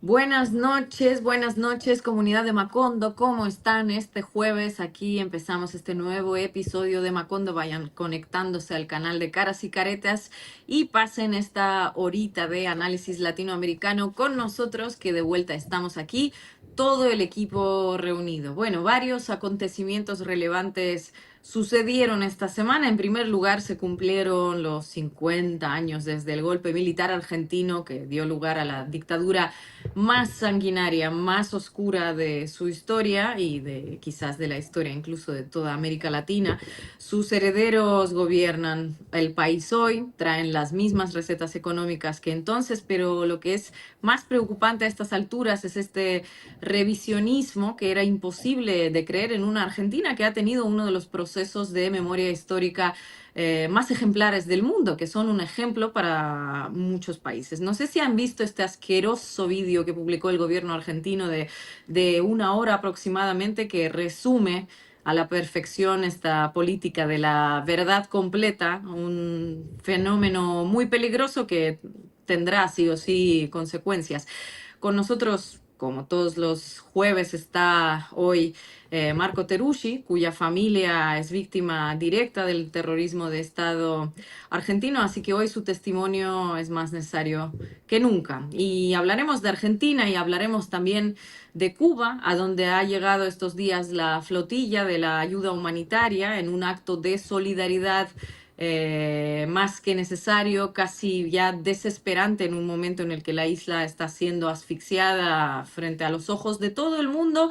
Buenas noches, comunidad de Macondo. ¿Cómo están este jueves? Aquí empezamos este nuevo episodio de Macondo. Vayan conectándose al canal de Caras y Caretas y pasen esta horita de análisis latinoamericano con nosotros, que de vuelta estamos aquí, todo el equipo reunido. Bueno, varios acontecimientos relevantes sucedieron esta semana. En primer lugar, se cumplieron los 50 años desde el golpe militar argentino que dio lugar a la dictadura más sanguinaria, más oscura de su historia y de quizás de la historia incluso de toda América Latina. Sus herederos gobiernan el país hoy, traen las mismas recetas económicas que entonces, pero lo que es más preocupante a estas alturas es este revisionismo que era imposible de creer en una Argentina que ha tenido uno de los procesos de memoria histórica más ejemplares del mundo, que son un ejemplo para muchos países. No sé si han visto este asqueroso vídeo que publicó el gobierno argentino de una hora aproximadamente, que resume a la perfección esta política de la verdad completa, un fenómeno muy peligroso que tendrá sí o sí consecuencias. Con nosotros, como todos los jueves, está hoy Marco Teruggi, cuya familia es víctima directa del terrorismo de Estado argentino, así que hoy su testimonio es más necesario que nunca. Y hablaremos de Argentina y hablaremos también de Cuba, a donde ha llegado estos días la flotilla de la ayuda humanitaria en un acto de solidaridad más que necesario, casi ya desesperante en un momento en el que la isla está siendo asfixiada frente a los ojos de todo el mundo,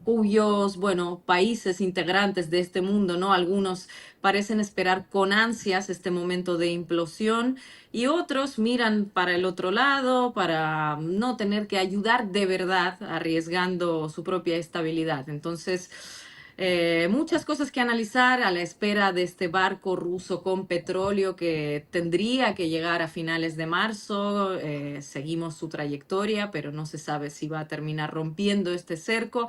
cuyos, bueno, países integrantes de este mundo, ¿no? Algunos parecen esperar con ansias este momento de implosión y otros miran para el otro lado para no tener que ayudar de verdad, arriesgando su propia estabilidad. Entonces, muchas cosas que analizar a la espera de este barco ruso con petróleo que tendría que llegar a finales de marzo. Seguimos su trayectoria, pero no se sabe si va a terminar rompiendo este cerco.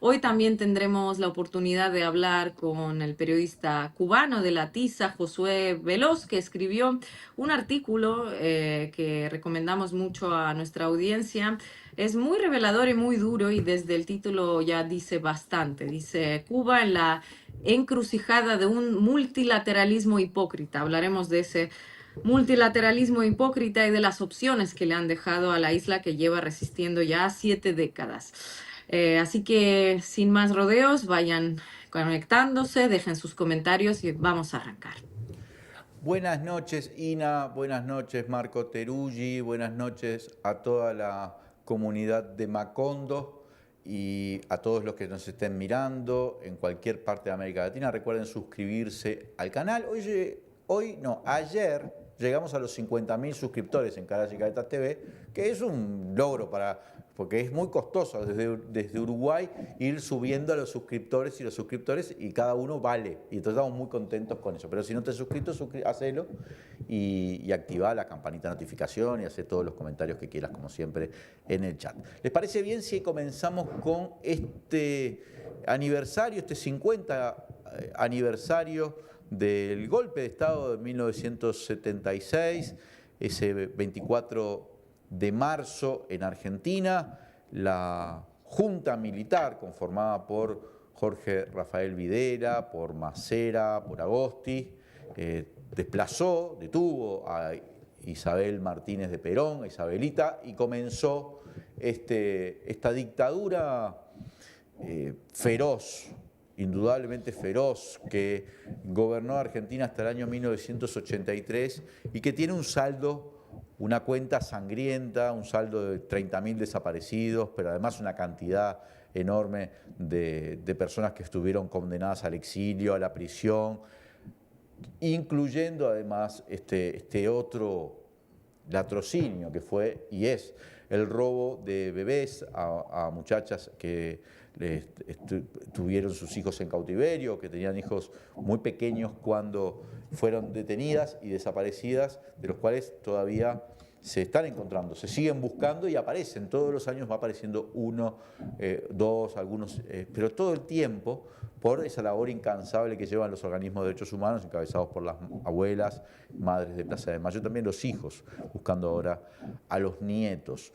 Hoy también tendremos la oportunidad de hablar con el periodista cubano de La Tiza, Josué Veloz, que escribió un artículo que recomendamos mucho a nuestra audiencia. Es muy revelador y muy duro, y desde el título ya dice bastante. Dice: Cuba en la encrucijada de un multilateralismo hipócrita. Hablaremos de ese multilateralismo hipócrita y de las opciones que le han dejado a la isla, que lleva resistiendo ya 7 décadas. Así que sin más rodeos, vayan conectándose, dejen sus comentarios y vamos a arrancar. Buenas noches, Ina, buenas noches, Marco Teruggi, buenas noches a toda la comunidad de Macondo y a todos los que nos estén mirando en cualquier parte de América Latina. Recuerden suscribirse al canal. Ayer llegamos a los 50.000 suscriptores en Caras y Caretas TV, que es un logro porque es muy costoso desde Uruguay ir subiendo a los suscriptores y cada uno vale. Y entonces estamos muy contentos con eso. Pero si no te has suscrito, hacelo y activa la campanita de notificación y hace todos los comentarios que quieras, como siempre, en el chat. ¿Les parece bien si comenzamos con este aniversario, este 50 aniversario del golpe de Estado de 1976, ese 24 de marzo en Argentina? La Junta Militar, conformada por Jorge Rafael Videla, por Macera, por Agosti, detuvo a Isabel Martínez de Perón, a Isabelita, y comenzó esta dictadura feroz, indudablemente feroz, que gobernó Argentina hasta el año 1983 y que tiene un saldo, una cuenta sangrienta, un saldo de 30.000 desaparecidos, pero además una cantidad enorme de personas que estuvieron condenadas al exilio, a la prisión, incluyendo además este otro latrocinio que fue y es el robo de bebés a muchachas que tuvieron sus hijos en cautiverio, que tenían hijos muy pequeños cuando fueron detenidas y desaparecidas, de los cuales todavía se están encontrando, se siguen buscando y aparecen. Todos los años va apareciendo uno, dos, algunos, pero todo el tiempo, por esa labor incansable que llevan los organismos de derechos humanos, encabezados por las abuelas, madres de Plaza de Mayo, también los hijos, buscando ahora a los nietos.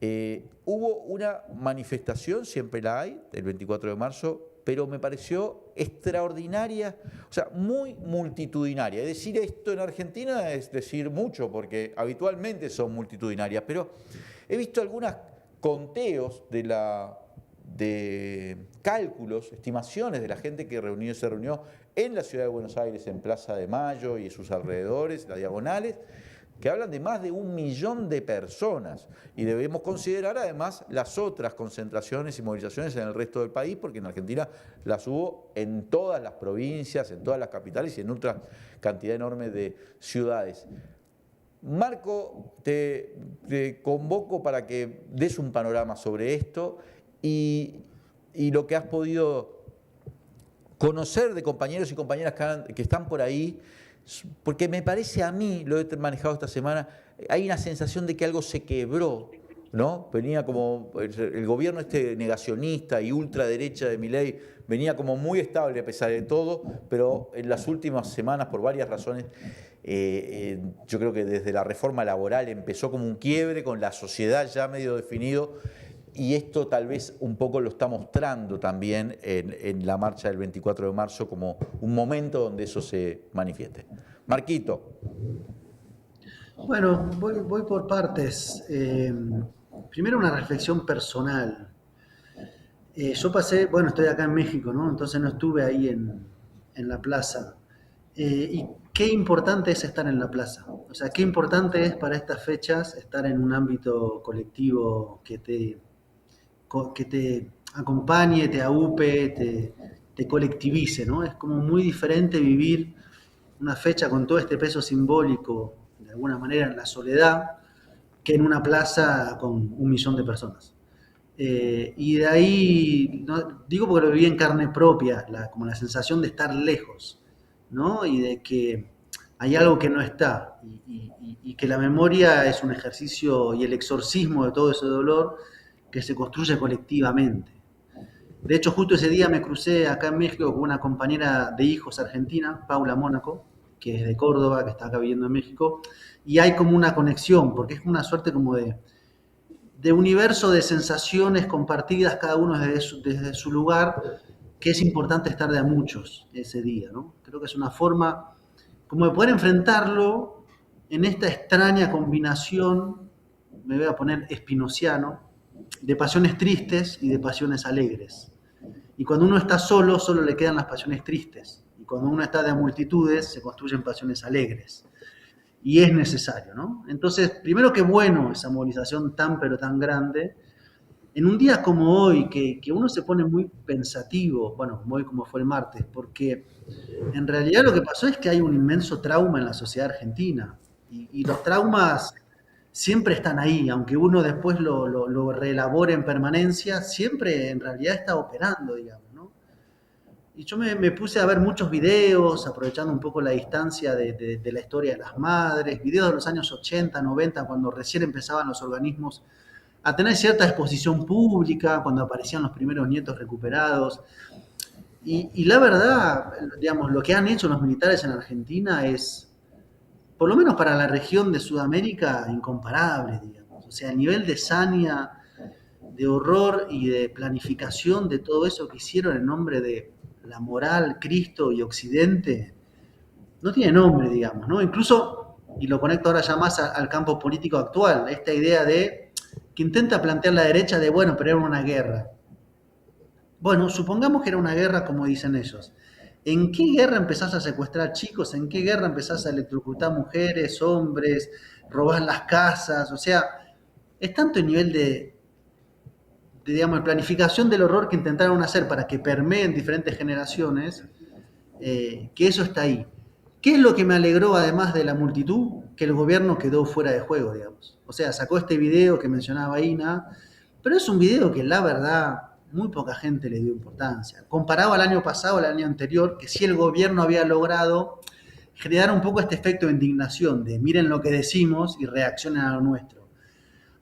Hubo una manifestación, siempre la hay, el 24 de marzo, pero me pareció extraordinaria, o sea, muy multitudinaria. Decir esto en Argentina es decir mucho, porque habitualmente son multitudinarias, pero he visto algunos conteos de cálculos, estimaciones de la gente que se reunió en la ciudad de Buenos Aires, en Plaza de Mayo y sus alrededores, las diagonales, que hablan de más de 1 millón de personas. Y debemos considerar además las otras concentraciones y movilizaciones en el resto del país, porque en Argentina las hubo en todas las provincias, en todas las capitales y en otra cantidad enorme de ciudades. Marco, te convoco para que des un panorama sobre esto y lo que has podido conocer de compañeros y compañeras que están por ahí, porque me parece a mí, lo he manejado esta semana, hay una sensación de que algo se quebró, ¿no? Venía como el gobierno negacionista y ultraderecha de Milei, venía como muy estable a pesar de todo, pero en las últimas semanas, por varias razones, yo creo que desde la reforma laboral empezó como un quiebre con la sociedad ya medio definido, y esto tal vez un poco lo está mostrando también en la marcha del 24 de marzo como un momento donde eso se manifieste. Marquito. Bueno, voy por partes. Primero una reflexión personal. Yo pasé, bueno, estoy acá en México, ¿no? Entonces no estuve ahí en la plaza. Y qué importante es estar en la plaza. O sea, qué importante es para estas fechas estar en un ámbito colectivo que te acompañe, te aupe, te colectivice, ¿no? Es como muy diferente vivir una fecha con todo este peso simbólico, de alguna manera en la soledad, que en una plaza con 1 millón de personas. Y de ahí, no, digo porque lo viví en carne propia, como la sensación de estar lejos, ¿no? Y de que hay algo que no está, y que la memoria es un ejercicio y el exorcismo de todo ese dolor que se construye colectivamente. De hecho, justo ese día me crucé acá en México con una compañera de hijos argentina, Paula Mónaco, que es de Córdoba, que está acá viviendo en México, y hay como una conexión, porque es una suerte como de universo de sensaciones compartidas, cada uno desde su lugar, que es importante estar de a muchos ese día, ¿no? Creo que es una forma como de poder enfrentarlo en esta extraña combinación, me voy a poner espinociano, de pasiones tristes y de pasiones alegres. Y cuando uno está solo, solo le quedan las pasiones tristes. Y cuando uno está de a multitudes, se construyen pasiones alegres. Y es necesario, ¿no? Entonces, primero que bueno esa movilización tan pero tan grande, en un día como hoy, que uno se pone muy pensativo, bueno, como hoy como fue el martes, porque en realidad lo que pasó es que hay un inmenso trauma en la sociedad argentina. Y los traumas siempre están ahí, aunque uno después lo reelabore en permanencia, siempre en realidad está operando, digamos, ¿no? Y yo me puse a ver muchos videos, aprovechando un poco la distancia de la historia de las madres, videos de los años 80, 90, cuando recién empezaban los organismos a tener cierta exposición pública, cuando aparecían los primeros nietos recuperados. Y la verdad, digamos, lo que han hecho los militares en Argentina es, por lo menos para la región de Sudamérica, incomparable, digamos. O sea, el nivel de saña, de horror y de planificación de todo eso que hicieron en nombre de la moral, Cristo y Occidente, no tiene nombre, digamos, ¿no? Incluso, y lo conecto ahora ya más al campo político actual, esta idea de que intenta plantear la derecha de, bueno, pero era una guerra. Bueno, supongamos que era una guerra como dicen ellos. ¿En qué guerra empezás a secuestrar chicos? ¿En qué guerra empezás a electrocutar mujeres, hombres, robar las casas? O sea, es tanto el nivel digamos, planificación del horror que intentaron hacer para que permeen diferentes generaciones, que eso está ahí. ¿Qué es lo que me alegró además de la multitud? Que el gobierno quedó fuera de juego, digamos. O sea, sacó este video que mencionaba Ina, pero es un video que la verdad muy poca gente le dio importancia. Comparado al año pasado, al año anterior, que sí el gobierno había logrado generar un poco este efecto de indignación, de miren lo que decimos y reaccionen a lo nuestro.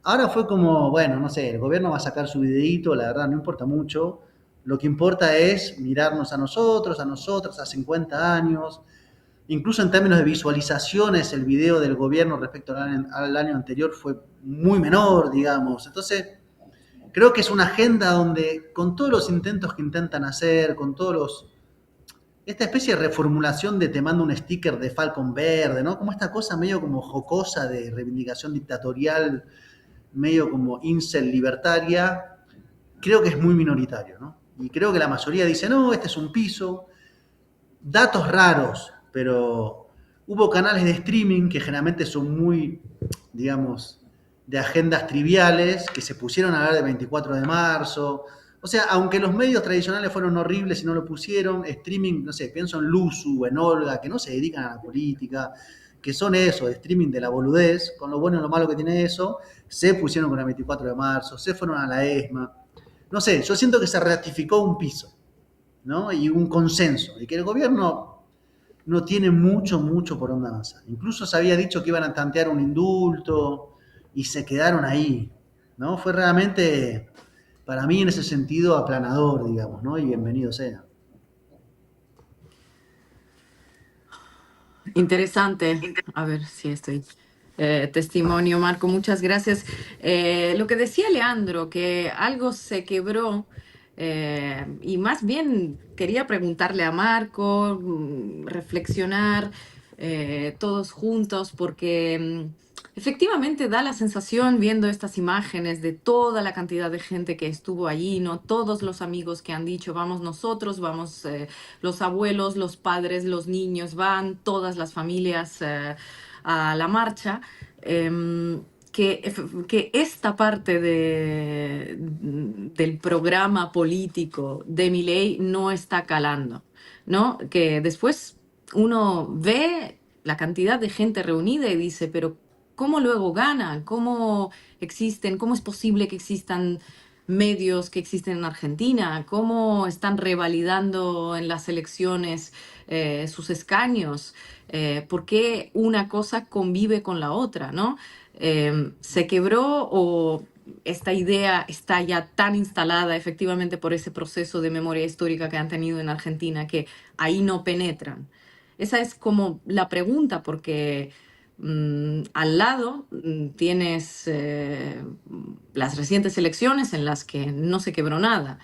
Ahora fue como, bueno, no sé, el gobierno va a sacar su videíto, la verdad no importa mucho. Lo que importa es mirarnos a nosotros, a nosotras, a 50 años, Incluso en términos de visualizaciones, el video del gobierno respecto al año anterior fue muy menor, digamos. Entonces, creo que es una agenda donde, con todos los intentos que intentan hacer, con todos los... Esta especie de reformulación de te mando un sticker de Falcon verde, ¿no? Como esta cosa medio como jocosa de reivindicación dictatorial, medio como incel libertaria, creo que es muy minoritario, ¿no? Y creo que la mayoría dice, no, este es un piso. Datos raros, pero hubo canales de streaming que generalmente son muy, digamos, de agendas triviales, que se pusieron a hablar del 24 de marzo. O sea, aunque los medios tradicionales fueron horribles y no lo pusieron, streaming, no sé, pienso en Luzu, en Olga, que no se dedican a la política, que son eso, de streaming de la boludez, con lo bueno y lo malo que tiene eso, se pusieron con el 24 de marzo, se fueron a la ESMA. No sé, yo siento que se ratificó un piso, ¿no? Y un consenso, y que el gobierno no tiene mucho por dónde avanzar. Incluso se había dicho que iban a tantear un indulto y se quedaron ahí, ¿no? Fue realmente, para mí en ese sentido, aplanador, digamos, ¿no? Y bienvenido sea. Interesante. A ver si estoy. Testimonio, Marco, muchas gracias. Lo que decía Leandro, que algo se quebró, y más bien quería preguntarle a Marco, reflexionar todos juntos, porque efectivamente da la sensación, viendo estas imágenes de toda la cantidad de gente que estuvo allí, ¿no? Todos los amigos que han dicho, vamos nosotros, vamos los abuelos, los padres, los niños, van todas las familias a la marcha. Que esta parte del programa político de Milei no está calando, ¿no? Que después uno ve la cantidad de gente reunida y dice, pero ¿cómo luego ganan? ¿Cómo existen? ¿Cómo es posible que existan medios que existen en Argentina? ¿Cómo están revalidando en las elecciones sus escaños? ¿Por qué una cosa convive con la otra, ¿no? ¿Se quebró o esta idea está ya tan instalada efectivamente por ese proceso de memoria histórica que han tenido en Argentina que ahí no penetran? Esa es como la pregunta, porque al lado tienes las recientes elecciones en las que no se quebró nada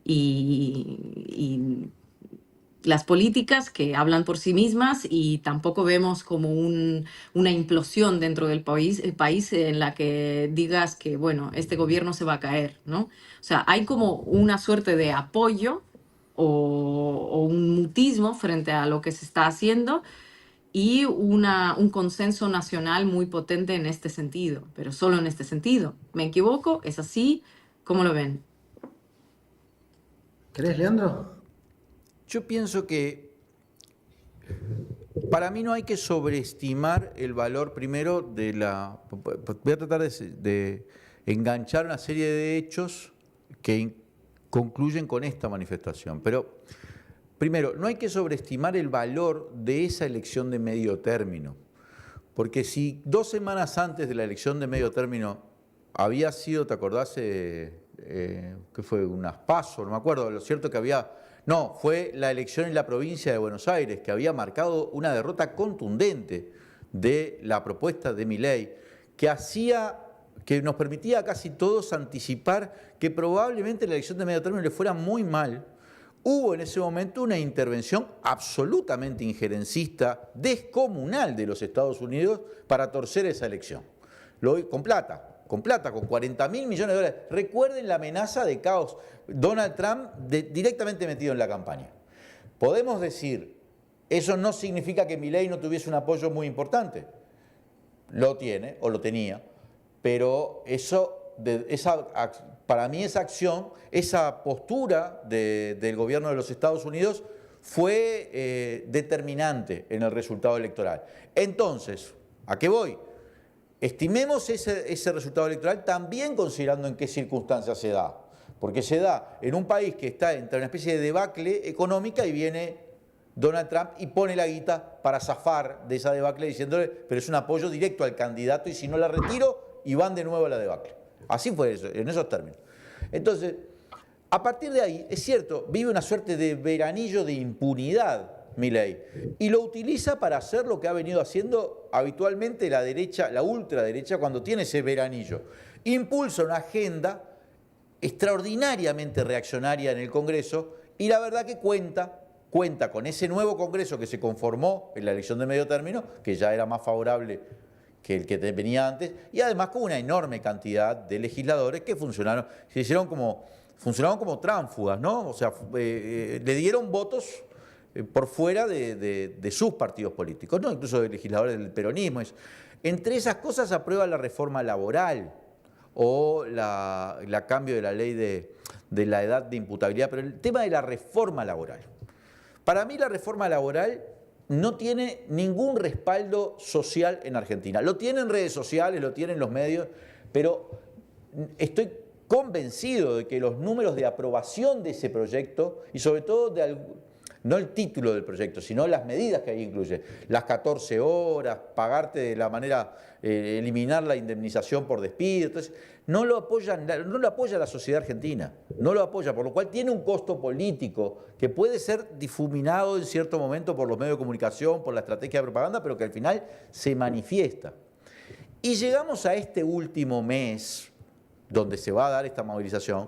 y las políticas que hablan por sí mismas, y tampoco vemos como una implosión dentro del país, el país en la que digas que, bueno, este gobierno se va a caer, ¿no? O sea, hay como una suerte de apoyo o un mutismo frente a lo que se está haciendo y un consenso nacional muy potente en este sentido, pero solo en este sentido. ¿Me equivoco? ¿Es así? ¿Cómo lo ven? ¿Querés, Leandro? Yo pienso que para mí no hay que sobreestimar el valor primero de la... Voy a tratar de enganchar una serie de hechos que concluyen con esta manifestación. Pero primero, no hay que sobreestimar el valor de esa elección de medio término. Porque si 2 semanas antes de la elección de medio término había sido, ¿te acordás? ¿Qué fue? Unas PASO, no me acuerdo. Lo cierto que había... No, fue la elección en la provincia de Buenos Aires, que había marcado una derrota contundente de la propuesta de Milei, que nos permitía a casi todos anticipar que probablemente la elección de medio término le fuera muy mal. Hubo en ese momento una intervención absolutamente injerencista, descomunal de los Estados Unidos para torcer esa elección. Con plata, con 40.000 millones de dólares. Recuerden la amenaza de caos. Donald Trump directamente metido en la campaña. Podemos decir, eso no significa que Milei no tuviese un apoyo muy importante. Lo tiene, o lo tenía, pero para mí esa acción, esa postura del gobierno de los Estados Unidos fue determinante en el resultado electoral. Entonces, ¿a qué voy? Estimemos ese resultado electoral también considerando en qué circunstancias se da. Porque se da en un país que está entre una especie de debacle económica y viene Donald Trump y pone la guita para zafar de esa debacle diciéndole, pero es un apoyo directo al candidato y si no la retiro, y van de nuevo a la debacle. Así fue eso, en esos términos. Entonces, a partir de ahí, es cierto, vive una suerte de veranillo de impunidad Milei. Y lo utiliza para hacer lo que ha venido haciendo habitualmente la derecha, la ultraderecha, cuando tiene ese veranillo. Impulsa una agenda extraordinariamente reaccionaria en el Congreso y la verdad que cuenta con ese nuevo Congreso que se conformó en la elección de medio término, que ya era más favorable que el que venía antes, y además con una enorme cantidad de legisladores que funcionaron como tránsfugas, ¿no? O sea, le dieron votos por fuera de sus partidos políticos, ¿no? Incluso de legisladores del peronismo. Entre esas cosas aprueba la reforma laboral o la cambio de la ley de la edad de imputabilidad, pero el tema de la reforma laboral. Para mí la reforma laboral no tiene ningún respaldo social en Argentina. Lo tienen redes sociales, lo tienen los medios, pero estoy convencido de que los números de aprobación de ese proyecto, y sobre todo no el título del proyecto, sino las medidas que ahí incluye, las 14 horas, pagarte de la manera, eliminar la indemnización por despido, entonces, no lo apoya la sociedad argentina, no lo apoya, por lo cual tiene un costo político que puede ser difuminado en cierto momento por los medios de comunicación, por la estrategia de propaganda, pero que al final se manifiesta. Y llegamos a este último mes, donde se va a dar esta movilización,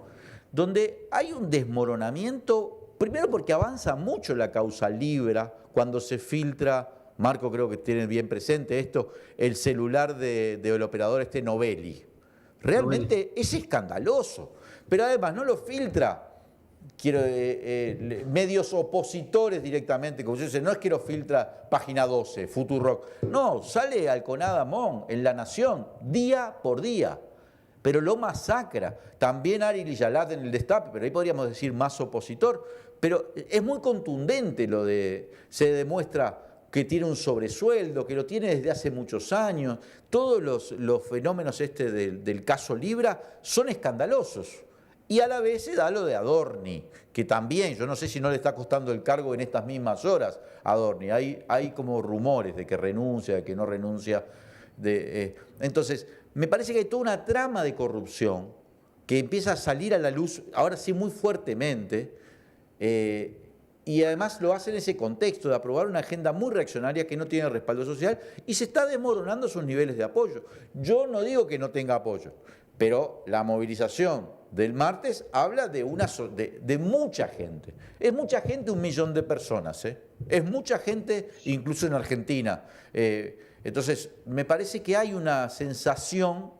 donde hay un desmoronamiento, primero porque avanza mucho la causa Libra, cuando se filtra, Marco creo que tiene bien presente esto, el celular del operador Novelli. Realmente es escandaloso, pero además no lo filtra medios opositores directamente, como yo sé, no es que lo filtra Página 12, Futurock, no, sale Alconada Mon en La Nación, día por día, pero lo masacra. También Ari Liyalat en el Destape, pero ahí podríamos decir más opositor, pero es muy contundente se demuestra que tiene un sobresueldo, que lo tiene desde hace muchos años. Todos los fenómenos del caso Libra son escandalosos. Y a la vez se da lo de Adorni, que también, yo no sé si no le está costando el cargo en estas mismas horas a Adorni. Hay como rumores de que renuncia, de que no renuncia. Entonces, me parece que hay toda una trama de corrupción que empieza a salir a la luz, ahora sí muy fuertemente, y además lo hace en ese contexto de aprobar una agenda muy reaccionaria que no tiene respaldo social y se está desmoronando sus niveles de apoyo. Yo no digo que no tenga apoyo, pero la movilización del martes habla de mucha gente. Es mucha gente, 1 millón de personas, ¿eh? Es mucha gente, incluso en Argentina. Entonces, me parece que hay una sensación,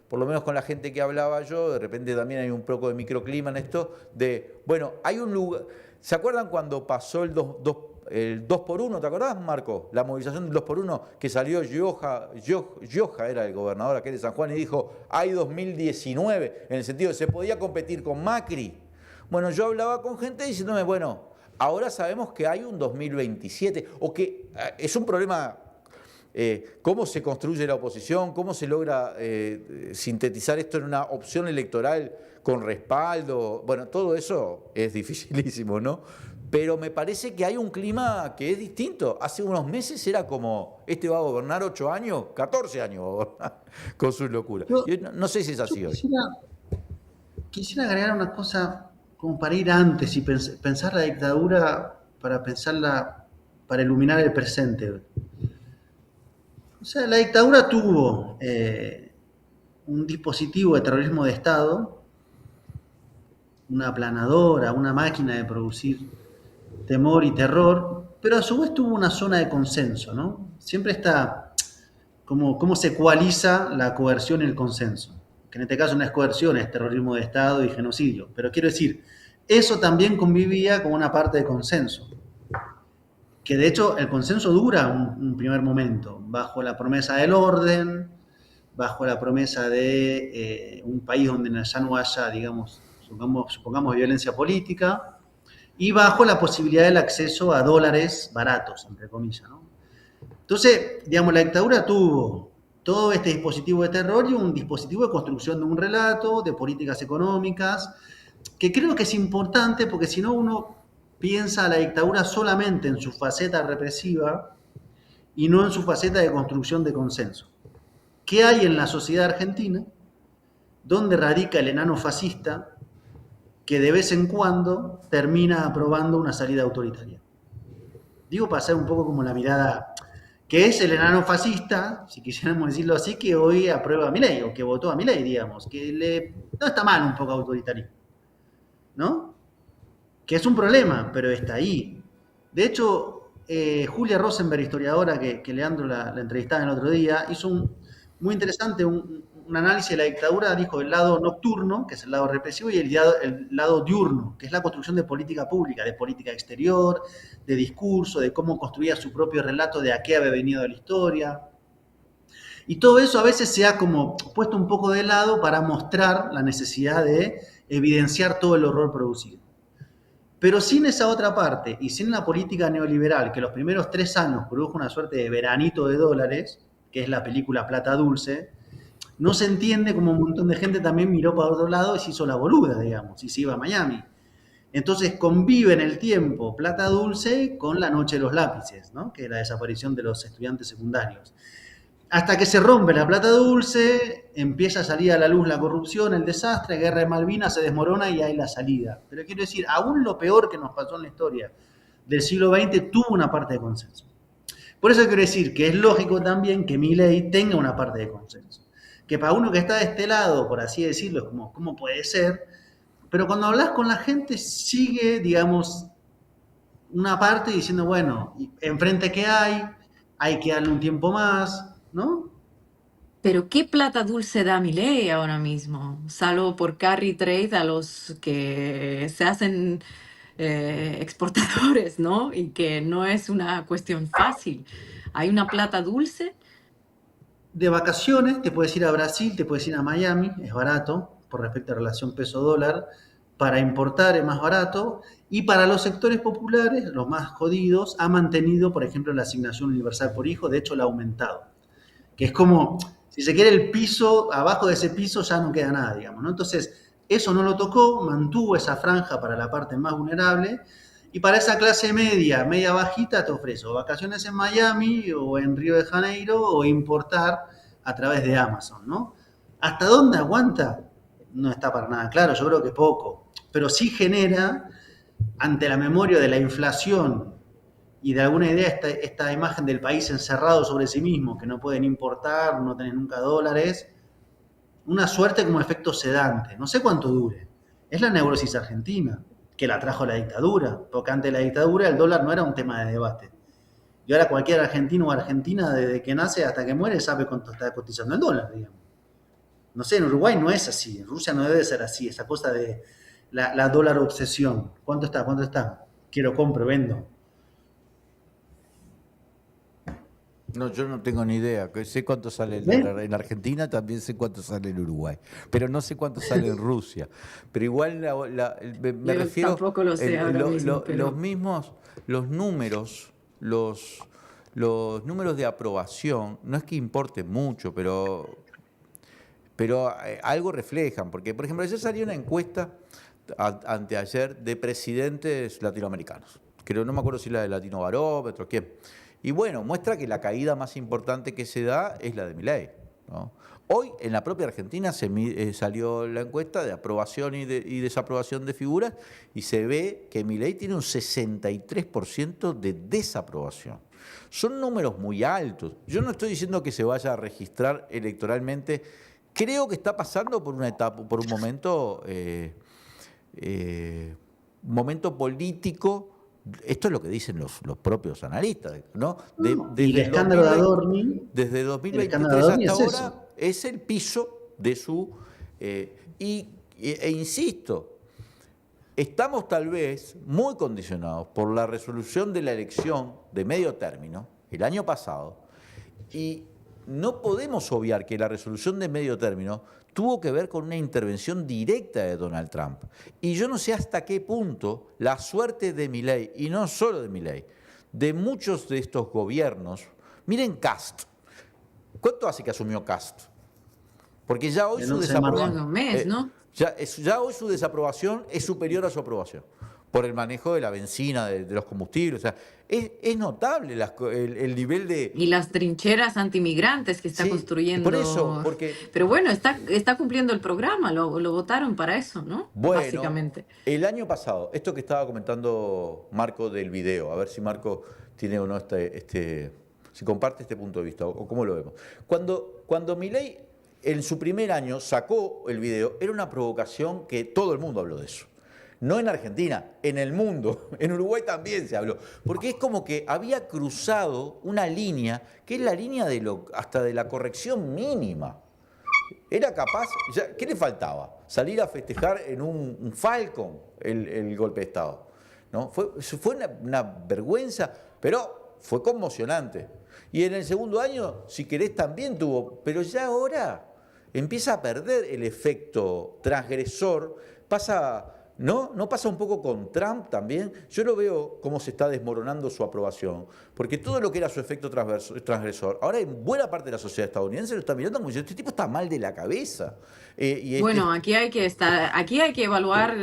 por lo menos con la gente que hablaba yo, de repente también hay un poco de microclima en esto, bueno, hay un lugar. ¿Se acuerdan cuando pasó el 2x1? ¿Te acordás, Marco? La movilización del 2x1 que salió Gioja era el gobernador aquel de San Juan y dijo, hay 2019, en el sentido de que se podía competir con Macri. Bueno, yo hablaba con gente diciéndome, bueno, ahora sabemos que hay un 2027, o que es un problema, cómo se construye la oposición, cómo se logra sintetizar esto en una opción electoral con respaldo, bueno, todo eso es dificilísimo, ¿no? Pero me parece que hay un clima que es distinto. Hace unos meses era como, va a gobernar 8 años, 14 años va a gobernar, con sus locuras. No sé si es así hoy. Quisiera agregar una cosa como para ir antes y pensar la dictadura, para pensarla, para iluminar el presente. O sea, la dictadura tuvo un dispositivo de terrorismo de Estado, una aplanadora, una máquina de producir temor y terror, pero a su vez tuvo una zona de consenso, ¿no? Siempre está cómo se coaliza la coerción y el consenso, que en este caso no es coerción, es terrorismo de Estado y genocidio, pero quiero decir, eso también convivía con una parte de consenso, que de hecho el consenso dura un primer momento, bajo la promesa del orden, bajo la promesa de un país donde ya no haya, digamos, supongamos violencia política, y bajo la posibilidad del acceso a dólares baratos, entre comillas, ¿no? Entonces, digamos, la dictadura tuvo todo este dispositivo de terror y un dispositivo de construcción de un relato, de políticas económicas, que creo que es importante porque si no uno piensa a la dictadura solamente en su faceta represiva y no en su faceta de construcción de consenso. ¿Qué hay en la sociedad argentina? ¿Dónde radica el enano fascista que de vez en cuando termina aprobando una salida autoritaria? Digo para hacer un poco como la mirada, que es el enano fascista, si quisiéramos decirlo así, que hoy aprueba a Milei, o que votó a Milei, digamos, no está mal un poco autoritarismo, ¿no? Que es un problema, pero está ahí. De hecho, Julia Rosenberg, historiadora que Leandro la entrevistaba el otro día, hizo muy interesante un análisis de la dictadura, dijo el lado nocturno, que es el lado represivo, y el lado diurno, que es la construcción de política pública, de política exterior, de discurso, de cómo construía su propio relato de a qué había venido la historia. Y todo eso a veces se ha como puesto un poco de lado para mostrar la necesidad de evidenciar todo el horror producido. Pero sin esa otra parte y sin la política neoliberal que los primeros 3 años produjo una suerte de veranito de dólares, que es la película Plata Dulce, no se entiende como un montón de gente también miró para otro lado y se hizo la boluda, digamos, y se iba a Miami. Entonces convive en el tiempo Plata Dulce con la Noche de los Lápices, ¿no? Que es la desaparición de los estudiantes secundarios. Hasta que se rompe la plata dulce, empieza a salir a la luz la corrupción, el desastre, guerra de Malvinas se desmorona y hay la salida. Pero quiero decir, aún lo peor que nos pasó en la historia del siglo XX tuvo una parte de consenso. Por eso quiero decir que es lógico también que Milei tenga una parte de consenso. Que para uno que está de este lado, por así decirlo, es como, ¿cómo puede ser? Pero cuando hablas con la gente sigue, digamos, una parte diciendo, bueno, enfrente que hay que darle un tiempo más, ¿no? Pero ¿qué plata dulce da Milei ahora mismo? Salvo por carry trade a los que se hacen exportadores, ¿no? Y que no es una cuestión fácil. Hay una plata dulce. De vacaciones, te puedes ir a Brasil, te puedes ir a Miami, es barato, por respecto a la relación peso-dólar. Para importar es más barato. Y para los sectores populares, los más jodidos, ha mantenido, por ejemplo, la asignación universal por hijo, de hecho la ha aumentado. Que es como, si se quiere, el piso, abajo de ese piso ya no queda nada, digamos, ¿no? Entonces, eso no lo tocó, mantuvo esa franja para la parte más vulnerable. Y para esa clase media, media bajita, te ofrezco vacaciones en Miami o en Río de Janeiro o importar a través de Amazon, ¿no? ¿Hasta dónde aguanta? No está para nada claro, yo creo que poco. Pero sí genera, ante la memoria de la inflación y de alguna idea esta imagen del país encerrado sobre sí mismo, que no pueden importar, no tienen nunca dólares, una suerte como efecto sedante. No sé cuánto dure. Es la neurosis argentina, que la trajo la dictadura, porque antes de la dictadura el dólar no era un tema de debate. Y ahora cualquier argentino o argentina, desde que nace hasta que muere, sabe cuánto está cotizando el dólar, digamos. No sé, en Uruguay no es así, en Rusia no debe ser así, esa cosa de la dólar obsesión. ¿Cuánto está? ¿Cuánto está? Quiero, compro, vendo. No, yo no tengo ni idea. Sé cuánto sale el ¿Ven? dólar en Argentina, también sé cuánto sale en Uruguay, pero no sé cuánto sale en Rusia. Pero igual me Yo refiero tampoco lo sé ahora mismo, los pero mismos, los números, los números de aprobación, no es que importen mucho, pero algo reflejan, porque por ejemplo ayer salió una encuesta anteayer de presidentes latinoamericanos. Creo, no me acuerdo si la de Latino Barómetro, quién. Y bueno, muestra que la caída más importante que se da es la de Milei, ¿no? Hoy en la propia Argentina salió la encuesta de aprobación y desaprobación de figuras y se ve que Milei tiene un 63% de desaprobación. Son números muy altos. Yo no estoy diciendo que se vaya a registrar electoralmente. Creo que está pasando por una etapa, por un momento político. Esto es lo que dicen los propios analistas, ¿no? Y el escándalo de Adorni, Desde el escándalo 2023 de Adorni hasta es eso. ahora es el piso de su... insisto, estamos tal vez muy condicionados por la resolución de la elección de medio término el año pasado y no podemos obviar que la resolución de medio término tuvo que ver con una intervención directa de Donald Trump. Y yo no sé hasta qué punto la suerte de Milei, y no solo de Milei, de muchos de estos gobiernos, miren Kast. ¿Cuánto hace que asumió Kast? Porque ya hoy En su 11 de marzo. un mes, ¿no? ya hoy su desaprobación es superior a su aprobación por el manejo de la benzina, de los combustibles. O sea, es notable el nivel de... Y las trincheras antimigrantes que está Sí, construyendo. por eso, porque... Pero bueno, está cumpliendo el programa, lo votaron para eso, ¿no? Bueno, Básicamente. el año pasado, esto que estaba comentando Marco del video, a ver si Marco tiene o no si comparte este punto de vista o cómo lo vemos. Cuando Milei en su primer año sacó el video, era una provocación que todo el mundo habló de eso. No en Argentina, en el mundo. En Uruguay también se habló. Porque es como que había cruzado una línea, que es la línea hasta de la corrección mínima. Era capaz, ¿qué le faltaba? Salir a festejar en un Falcon el golpe de Estado, ¿no? Fue una vergüenza, pero fue conmocionante. Y en el segundo año, si querés, también tuvo, pero ya ahora empieza a perder el efecto transgresor, ¿No pasa un poco con Trump también? Yo lo veo cómo se está desmoronando su aprobación, porque todo lo que era su efecto transgresor, ahora en buena parte de la sociedad estadounidense lo está mirando como diciendo, este tipo está mal de la cabeza. Bueno, aquí hay que evaluar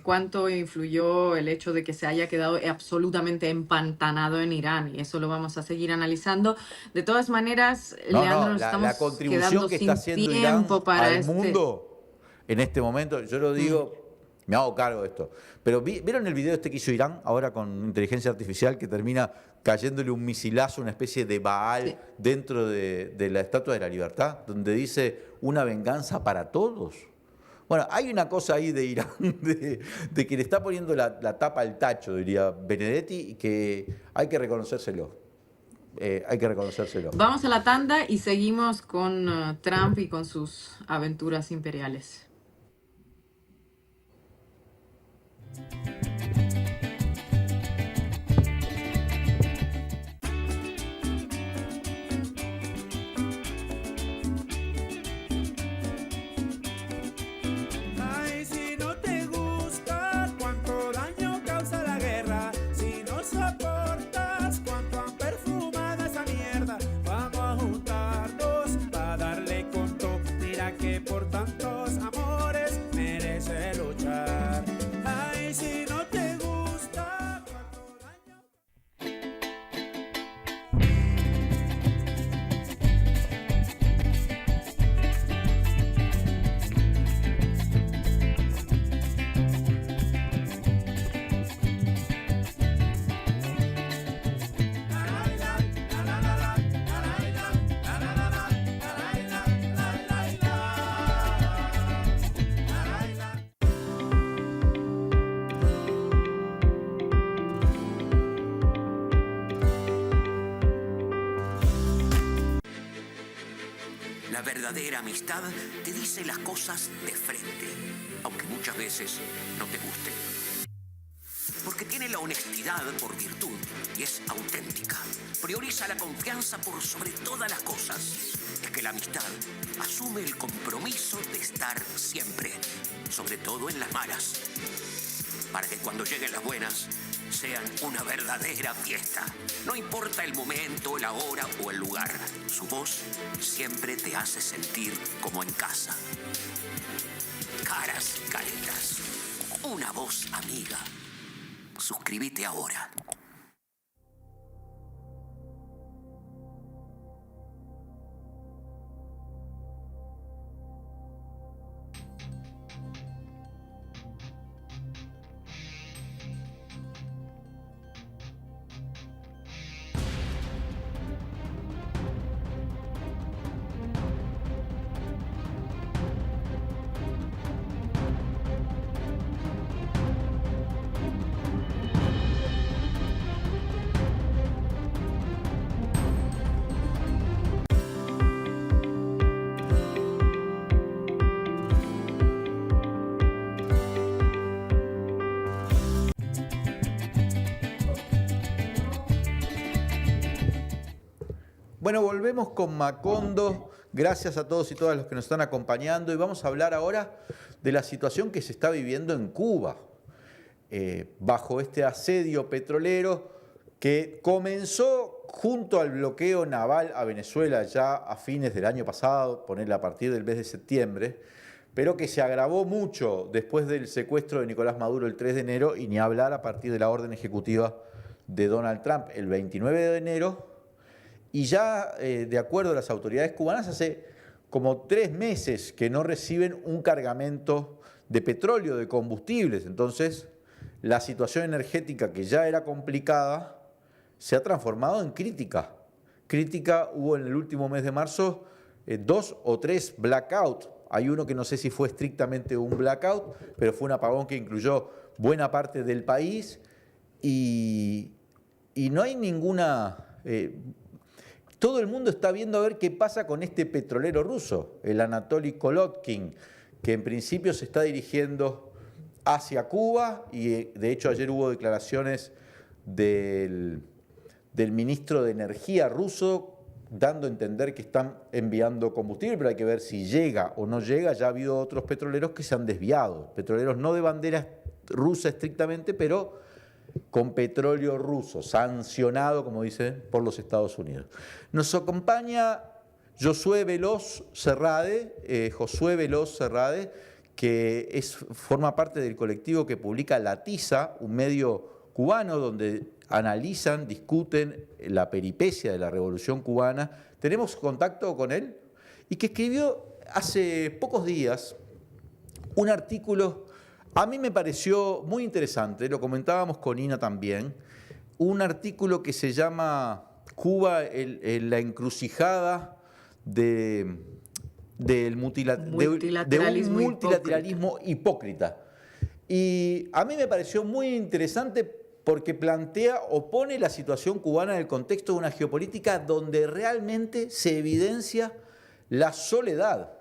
cuánto influyó el hecho de que se haya quedado absolutamente empantanado en Irán, y eso lo vamos a seguir analizando. De todas maneras, Leandro, nos estamos la contribución quedando que sin está haciendo Irán tiempo para al mundo en este momento, yo lo digo. Me hago cargo de esto. Pero ¿vieron el video que hizo Irán ahora con inteligencia artificial que termina cayéndole un misilazo, una especie de Baal dentro de la Estatua de la Libertad, donde dice una venganza para todos? Bueno, hay una cosa ahí de Irán, de que le está poniendo la tapa al tacho, diría Benedetti, y que hay que reconocérselo. Hay que reconocérselo. Vamos a la tanda y seguimos con Trump y con sus aventuras imperiales. Ay, si no te gusta cuánto daño causa la guerra, si no soportas cuánto han perfumado esa mierda, vamos a juntarnos para darle con todo. Mira que por tantos amores merece luchar. Ay, si no te gusta cuánto daño. La verdadera amistad te dice las cosas de frente, aunque muchas veces no te guste. Porque tiene la honestidad por virtud y es auténtica. Prioriza la confianza por sobre todas las cosas. Es que la amistad asume el compromiso de estar siempre, sobre todo en las malas, para que cuando lleguen las buenas sean una verdadera fiesta. No importa el momento, la hora o el lugar, su voz siempre te hace sentir como en casa. Caras y Caretas, una voz amiga. Suscríbete ahora. Bueno, volvemos con Macondo. Gracias a todos y todas los que nos están acompañando. Y vamos a hablar ahora de la situación que se está viviendo en Cuba, bajo este asedio petrolero que comenzó junto al bloqueo naval a Venezuela ya a fines del año pasado, ponerle a partir del mes de septiembre, pero que se agravó mucho después del secuestro de Nicolás Maduro el 3 de enero y ni hablar a partir de la orden ejecutiva de Donald Trump el 29 de enero. Y ya, de acuerdo a las autoridades cubanas, hace como 3 meses que no reciben un cargamento de petróleo, de combustibles. Entonces, la situación energética, que ya era complicada, se ha transformado en crítica. Crítica hubo en el último mes de marzo 2 o 3 blackouts. Hay uno que no sé si fue estrictamente un blackout, pero fue un apagón que incluyó buena parte del país y no hay ninguna... todo el mundo está viendo a ver qué pasa con este petrolero ruso, el Anatoly Kolotkin, que en principio se está dirigiendo hacia Cuba y de hecho ayer hubo declaraciones del ministro de Energía ruso dando a entender que están enviando combustible, pero hay que ver si llega o no llega. Ya ha habido otros petroleros que se han desviado, petroleros no de bandera rusa estrictamente, pero con petróleo ruso, sancionado, como dicen, por los Estados Unidos. Nos acompaña Josué Veloz Serrade, que forma parte del colectivo que publica La Tiza, un medio cubano donde analizan, discuten la peripecia de la Revolución Cubana. Tenemos contacto con él y que escribió hace pocos días un artículo, a mí me pareció muy interesante, lo comentábamos con Ina también, un artículo que se llama Cuba, la encrucijada de un multilateralismo hipócrita. Y a mí me pareció muy interesante porque plantea o pone la situación cubana en el contexto de una geopolítica donde realmente se evidencia la soledad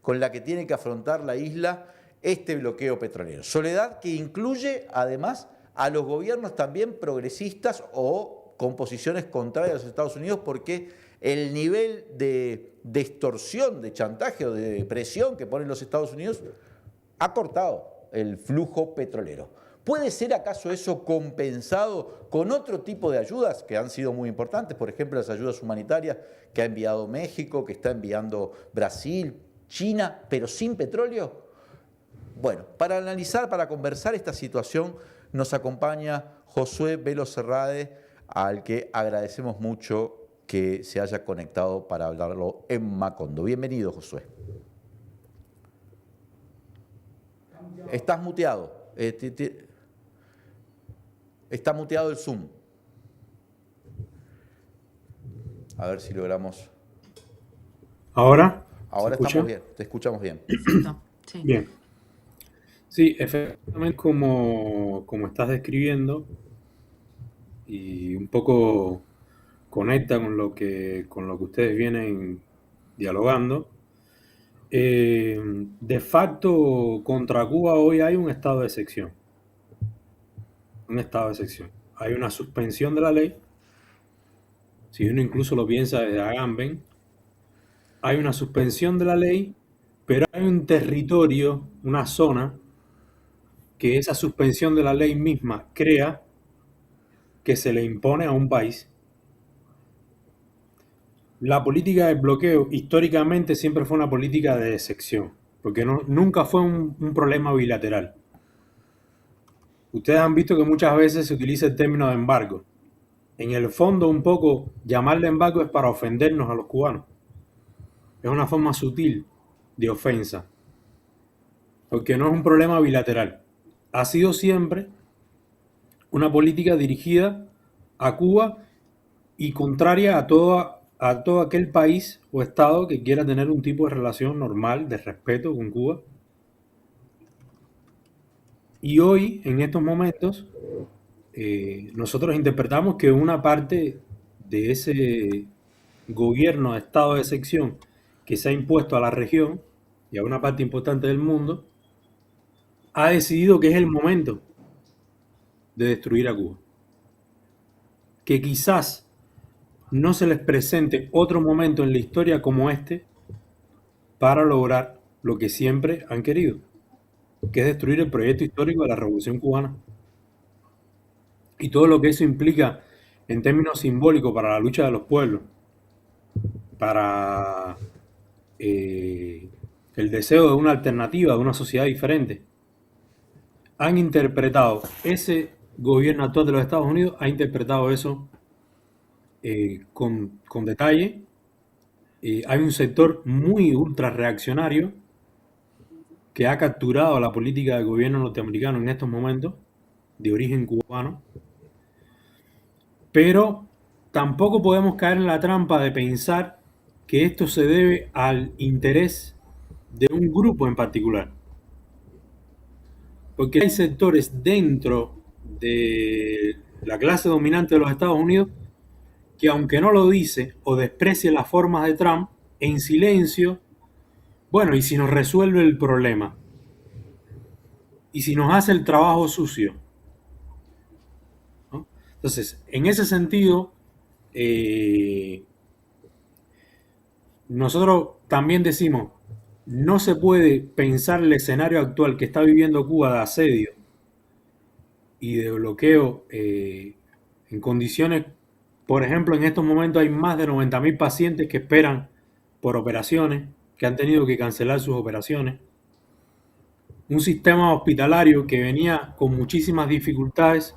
con la que tiene que afrontar la isla este bloqueo petrolero. Soledad que incluye además a los gobiernos también progresistas o con posiciones contrarias a los Estados Unidos, porque el nivel de extorsión, de chantaje o de presión que ponen los Estados Unidos ha cortado el flujo petrolero. ¿Puede ser acaso eso compensado con otro tipo de ayudas que han sido muy importantes? Por ejemplo, las ayudas humanitarias que ha enviado México, que está enviando Brasil, China, pero sin petróleo. Bueno, para analizar, para conversar esta situación, nos acompaña Josué Veloz Serrade, al que agradecemos mucho que se haya conectado para hablarlo en Macondo. Bienvenido, Josué. Estás muteado. Está muteado el Zoom. A ver si logramos. ¿Ahora? Ahora estamos bien, te escuchamos bien. Perfecto, sí. Bien. Sí, efectivamente, como estás describiendo, y un poco conecta con lo que ustedes vienen dialogando. De facto, contra Cuba hoy hay un estado de excepción. Un estado de excepción. Hay una suspensión de la ley. Si uno incluso lo piensa desde Agamben, hay una suspensión de la ley, pero hay un territorio, una zona, que esa suspensión de la ley misma crea que se le impone a un país. La política del bloqueo históricamente siempre fue una política de excepción, porque nunca fue un problema bilateral. Ustedes han visto que muchas veces se utiliza el término de embargo. En el fondo, un poco, llamarle embargo es para ofendernos a los cubanos. Es una forma sutil de ofensa, porque no es un problema bilateral. Ha sido siempre una política dirigida a Cuba y contraria a todo aquel país o estado que quiera tener un tipo de relación normal, de respeto con Cuba. Y hoy, en estos momentos, nosotros interpretamos que una parte de ese gobierno de estado de excepción que se ha impuesto a la región y a una parte importante del mundo, ha decidido que es el momento de destruir a Cuba. Que quizás no se les presente otro momento en la historia como este para lograr lo que siempre han querido, que es destruir el proyecto histórico de la Revolución Cubana. Y todo lo que eso implica en términos simbólicos para la lucha de los pueblos, para el deseo de una alternativa, de una sociedad diferente. Han interpretado, ese gobierno actual de los Estados Unidos ha interpretado eso con detalle. Hay un sector muy ultra reaccionario que ha capturado la política del gobierno norteamericano en estos momentos, de origen cubano, pero tampoco podemos caer en la trampa de pensar que esto se debe al interés de un grupo en particular. Porque hay sectores dentro de la clase dominante de los Estados Unidos que, aunque no lo dice o desprecie las formas de Trump, en silencio, bueno, ¿y si nos resuelve el problema? ¿Y si nos hace el trabajo sucio? ¿No? Entonces, en ese sentido, nosotros también decimos, no se puede pensar el escenario actual que está viviendo Cuba de asedio y de bloqueo en condiciones, por ejemplo, en estos momentos hay más de 90.000 pacientes que esperan por operaciones, que han tenido que cancelar sus operaciones. Un sistema hospitalario que venía con muchísimas dificultades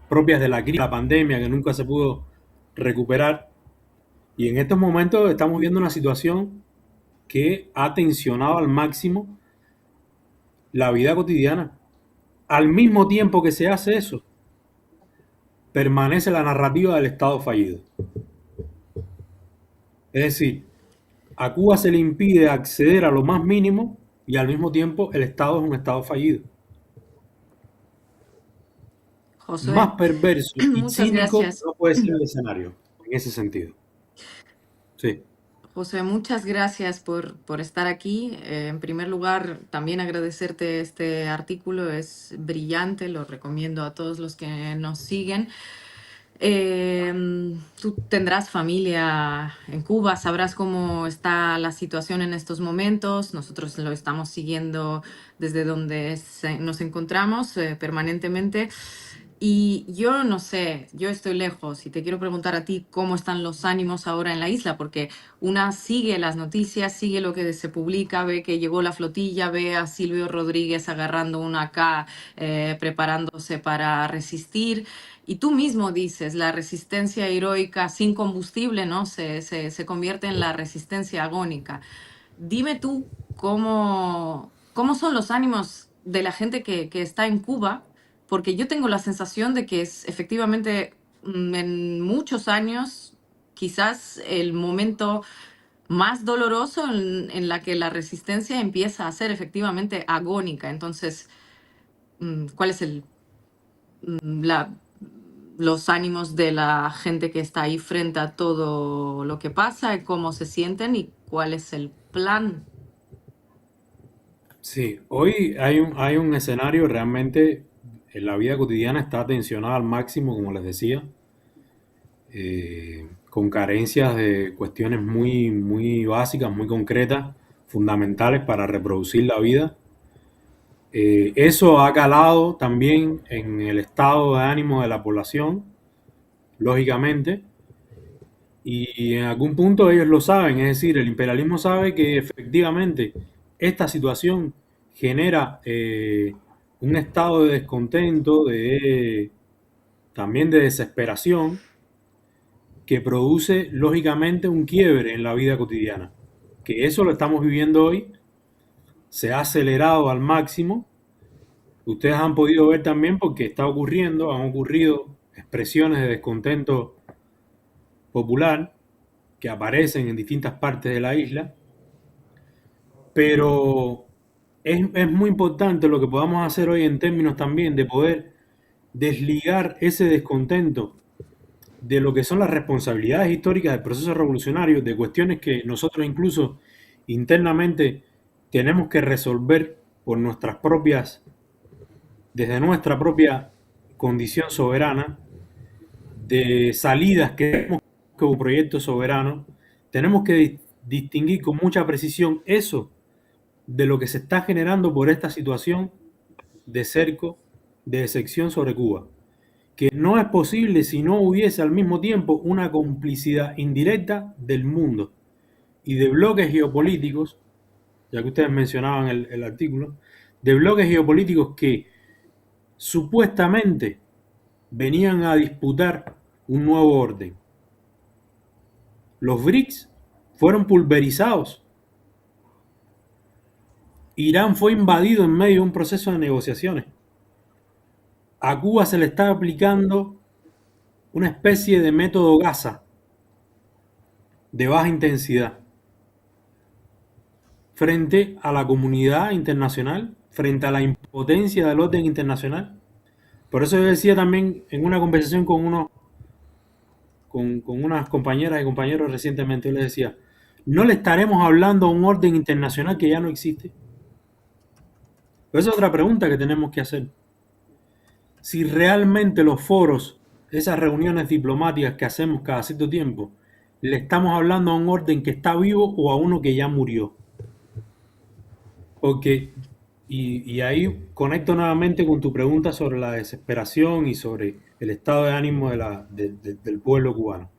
propias de la crisis, la pandemia, que nunca se pudo recuperar. Y en estos momentos estamos viendo una situación que ha tensionado al máximo la vida cotidiana. Al mismo tiempo que se hace eso, permanece la narrativa del Estado fallido. Es decir, a Cuba se le impide acceder a lo más mínimo y al mismo tiempo el Estado es un Estado fallido. Josué, Más perverso y muchas cínico gracias. no puede ser el escenario en ese sentido. Sí. José, muchas gracias por estar aquí. En primer lugar, también agradecerte este artículo, es brillante, lo recomiendo a todos los que nos siguen. Tú tendrás familia en Cuba, sabrás cómo está la situación en estos momentos. Nosotros lo estamos siguiendo desde donde nos encontramos permanentemente. Y yo no sé, yo estoy lejos y te quiero preguntar a ti cómo están los ánimos ahora en la isla, porque una sigue las noticias, sigue lo que se publica, ve que llegó la flotilla, ve a Silvio Rodríguez agarrando una AK, preparándose para resistir. Y tú mismo dices, la resistencia heroica sin combustible, ¿no? Se convierte en la resistencia agónica. Dime tú cómo son los ánimos de la gente que está en Cuba, porque yo tengo la sensación de que es efectivamente en muchos años quizás el momento más doloroso en la que la resistencia empieza a ser efectivamente agónica. Entonces, ¿cuál es la, los ánimos de la gente que está ahí frente a todo lo que pasa, cómo se sienten y cuál es el plan? Sí, hoy hay un escenario realmente, en la vida cotidiana está tensionada al máximo, como les decía, con carencias de cuestiones muy, muy básicas, muy concretas, fundamentales para reproducir la vida. Eso ha calado también en el estado de ánimo de la población, lógicamente, y en algún punto ellos lo saben, es decir, el imperialismo sabe que efectivamente esta situación genera un estado de descontento, también de desesperación, que produce lógicamente un quiebre en la vida cotidiana, que eso lo estamos viviendo hoy, se ha acelerado al máximo. Ustedes han podido ver también porque está ocurriendo, han ocurrido expresiones de descontento popular que aparecen en distintas partes de la isla, pero es muy importante lo que podamos hacer hoy en términos también de poder desligar ese descontento de lo que son las responsabilidades históricas del proceso revolucionario, de cuestiones que nosotros incluso internamente tenemos que resolver por nuestras propias, desde nuestra propia condición soberana, de salidas que tenemos como proyecto soberano, tenemos que distinguir con mucha precisión eso de lo que se está generando por esta situación de cerco, de excepción sobre Cuba, que no es posible si no hubiese al mismo tiempo una complicidad indirecta del mundo y de bloques geopolíticos, ya que ustedes mencionaban el artículo, de bloques geopolíticos que supuestamente venían a disputar un nuevo orden. Los BRICS fueron pulverizados. Irán fue invadido en medio de un proceso de negociaciones. A Cuba se le está aplicando una especie de método Gaza de baja intensidad frente a la comunidad internacional, frente a la impotencia del orden internacional. Por eso yo decía también en una conversación con unas compañeras y compañeros recientemente, yo les decía, no le estaremos hablando a un orden internacional que ya no existe. Pero esa es otra pregunta que tenemos que hacer. Si realmente los foros, esas reuniones diplomáticas que hacemos cada cierto tiempo, le estamos hablando a un orden que está vivo o a uno que ya murió. Porque, y ahí conecto nuevamente con tu pregunta sobre la desesperación y sobre el estado de ánimo del pueblo cubano.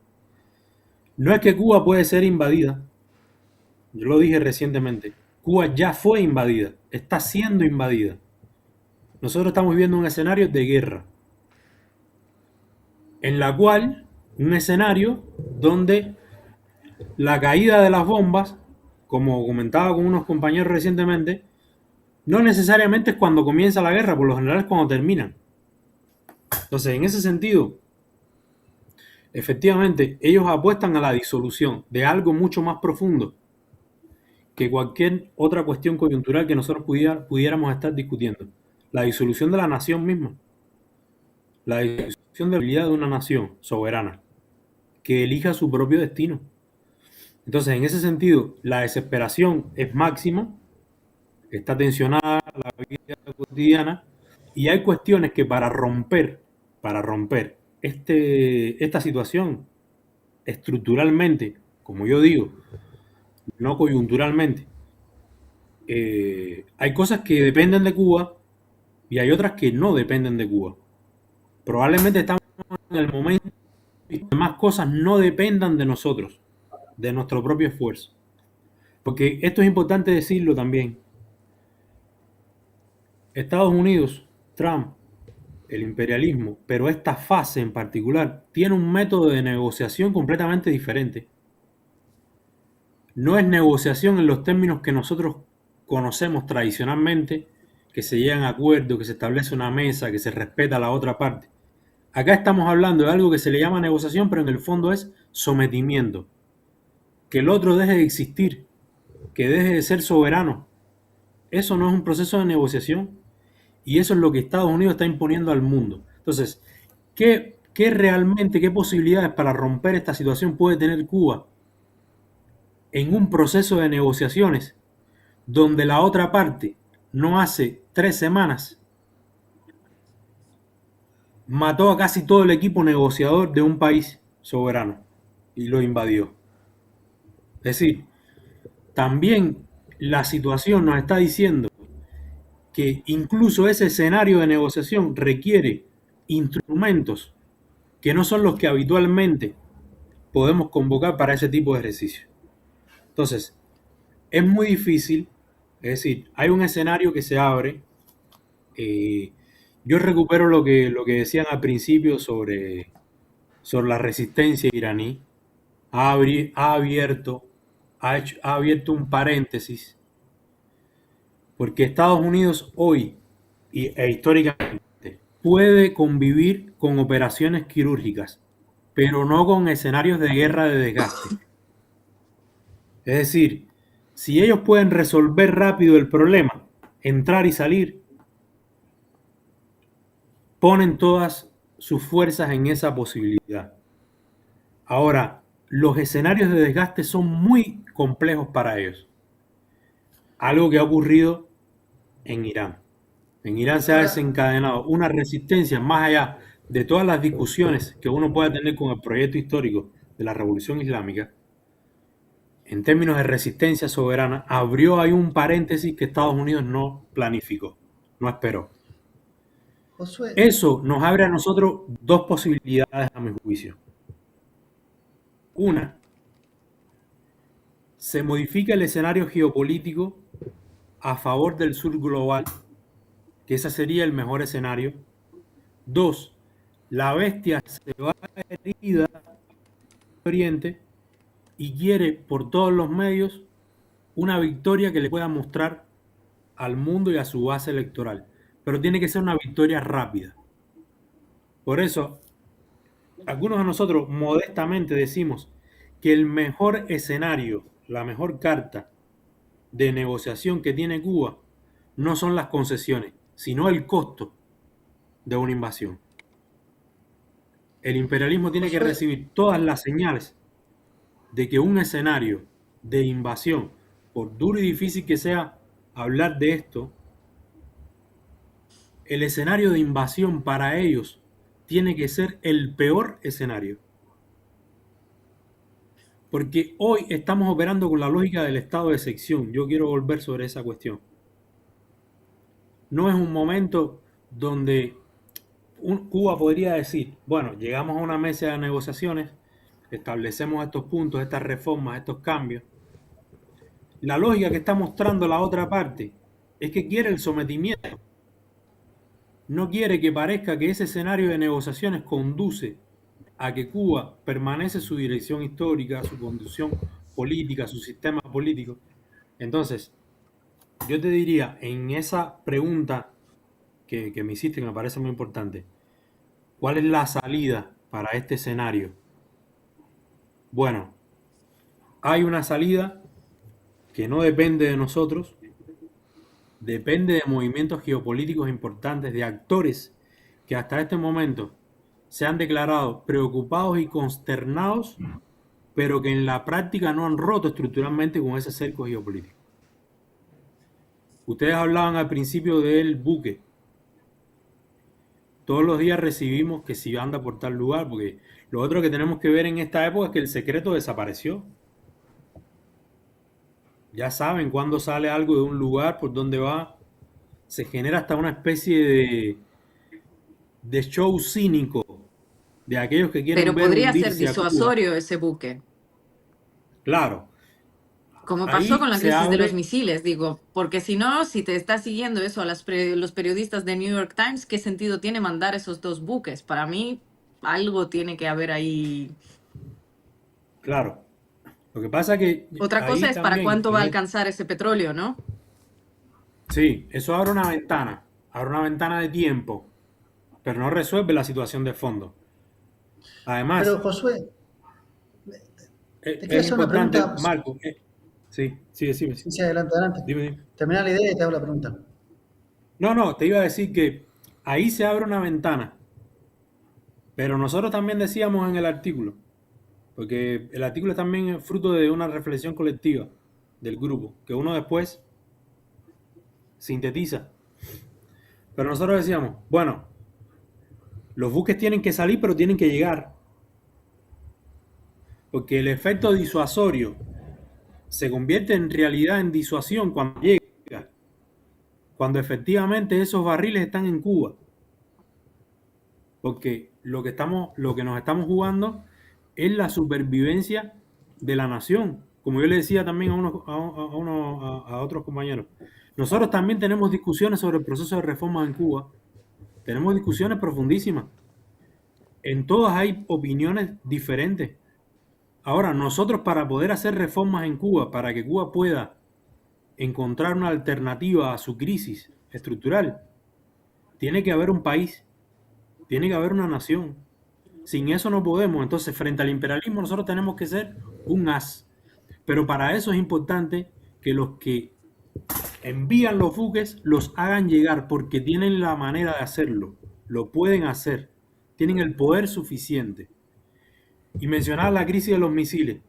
No es que Cuba puede ser invadida, yo lo dije recientemente, Cuba ya fue invadida, está siendo invadida. Nosotros estamos viviendo un escenario de guerra, en la cual, un escenario donde la caída de las bombas, como comentaba con unos compañeros recientemente, no necesariamente es cuando comienza la guerra, por lo general es cuando terminan. Entonces, en ese sentido, efectivamente, ellos apuestan a la disolución de algo mucho más profundo que cualquier otra cuestión coyuntural que nosotros pudiéramos estar discutiendo. La disolución de la nación misma. La disolución de la habilidad de una nación soberana que elija su propio destino. Entonces, en ese sentido, la desesperación es máxima, está tensionada la vida cotidiana y hay cuestiones que para romper esta situación estructuralmente, como yo digo, no coyunturalmente, hay cosas que dependen de Cuba y hay otras que no dependen de Cuba. Probablemente estamos en el momento en que más cosas no dependan de nosotros, de nuestro propio esfuerzo. Porque esto es importante decirlo también. Estados Unidos, Trump, el imperialismo, pero esta fase en particular tiene un método de negociación completamente diferente. No es negociación en los términos que nosotros conocemos tradicionalmente, que se llegan a acuerdos, que se establece una mesa, que se respeta a la otra parte. Acá estamos hablando de algo que se le llama negociación, pero en el fondo es sometimiento. Que el otro deje de existir, que deje de ser soberano. Eso no es un proceso de negociación y eso es lo que Estados Unidos está imponiendo al mundo. Entonces, ¿qué posibilidades para romper esta situación puede tener Cuba en un proceso de negociaciones donde la otra parte no hace 3 semanas mató a casi todo el equipo negociador de un país soberano y lo invadió? Es decir, también la situación nos está diciendo que incluso ese escenario de negociación requiere instrumentos que no son los que habitualmente podemos convocar para ese tipo de ejercicio. Entonces, es muy difícil, es decir, hay un escenario que se abre. Yo recupero lo que decían al principio sobre la resistencia iraní. Ha abierto un paréntesis, porque Estados Unidos hoy e históricamente puede convivir con operaciones quirúrgicas, pero no con escenarios de guerra de desgaste. Es decir, si ellos pueden resolver rápido el problema, entrar y salir, ponen todas sus fuerzas en esa posibilidad. Ahora, los escenarios de desgaste son muy complejos para ellos. Algo que ha ocurrido en Irán. En Irán se ha desencadenado una resistencia más allá de todas las discusiones que uno pueda tener con el proyecto histórico de la Revolución Islámica. En términos de resistencia soberana, abrió ahí un paréntesis que Estados Unidos no planificó, no esperó. Josué, Eso nos abre a nosotros dos posibilidades, a mi juicio. Una, se modifica el escenario geopolítico a favor del sur global, que ese sería el mejor escenario. Dos, la bestia se va herida al Oriente y quiere por todos los medios una victoria que le pueda mostrar al mundo y a su base electoral. Pero tiene que ser una victoria rápida. Por eso, algunos de nosotros modestamente decimos que el mejor escenario, la mejor carta de negociación que tiene Cuba no son las concesiones, sino el costo de una invasión. El imperialismo tiene que Josué, recibir todas las señales de que un escenario de invasión, por duro y difícil que sea hablar de esto, el escenario de invasión para ellos tiene que ser el peor escenario. Porque hoy estamos operando con la lógica del estado de excepción. Yo quiero volver sobre esa cuestión. No es un momento donde Cuba podría decir, bueno, llegamos a una mesa de negociaciones, establecemos estos puntos, estas reformas, estos cambios. La lógica que está mostrando la otra parte es que quiere el sometimiento. No quiere que parezca que ese escenario de negociaciones conduce a que Cuba permanece su dirección histórica, su conducción política, su sistema político. Entonces, yo te diría, en esa pregunta que me hiciste, que me parece muy importante, ¿cuál es la salida para este escenario? Bueno, hay una salida que no depende de nosotros, depende de movimientos geopolíticos importantes, de actores que hasta este momento se han declarado preocupados y consternados, pero que en la práctica no han roto estructuralmente con ese cerco geopolítico. Ustedes hablaban al principio del buque. Todos los días recibimos que si anda por tal lugar, porque lo otro que tenemos que ver en esta época es que el secreto desapareció. Ya saben cuándo sale algo de un lugar, por dónde va. Se genera hasta una especie de show cínico de aquellos que quieren Pero ver podría ser hundirse a Cuba. disuasorio ese buque, Claro, como pasó ahí con la se crisis de los abre, misiles, digo, porque si no, si te está siguiendo eso a los periodistas de New York Times, ¿qué sentido tiene mandar esos dos buques? Para mí, algo tiene que haber ahí. claro. Lo que pasa que Otra cosa ahí es para también, cuánto va a alcanzar ese petróleo, ¿no? sí, eso abre una ventana de tiempo, pero no resuelve la situación de fondo. pero Además, Josué, te quiero es hacer una importante, pregunta. Marco, sí, sí, decime, Sí, sí, adelante, adelante. dime, dime. Termina la idea y te hago la pregunta. No, no, te iba a decir que ahí se abre una ventana, pero nosotros también decíamos en el artículo, porque el artículo también es fruto de una reflexión colectiva del grupo, que uno después sintetiza. Pero nosotros decíamos, bueno, los buques tienen que salir, pero tienen que llegar, porque el efecto disuasorio se convierte en realidad en disuasión cuando llega, cuando efectivamente esos barriles están en Cuba, porque lo que nos estamos jugando es la supervivencia de la nación. Como yo le decía también a otros compañeros, nosotros también tenemos discusiones sobre el proceso de reforma en Cuba, tenemos discusiones profundísimas, en todas hay opiniones diferentes. Ahora, nosotros para poder hacer reformas en Cuba, para que Cuba pueda encontrar una alternativa a su crisis estructural, tiene que haber un país, tiene que haber una nación. Sin eso no podemos. Entonces, frente al imperialismo, nosotros tenemos que ser un as. Pero para eso es importante que los que envían los buques los hagan llegar, porque tienen la manera de hacerlo. Lo pueden hacer. Tienen el poder suficiente. Y mencionar la crisis de los misiles.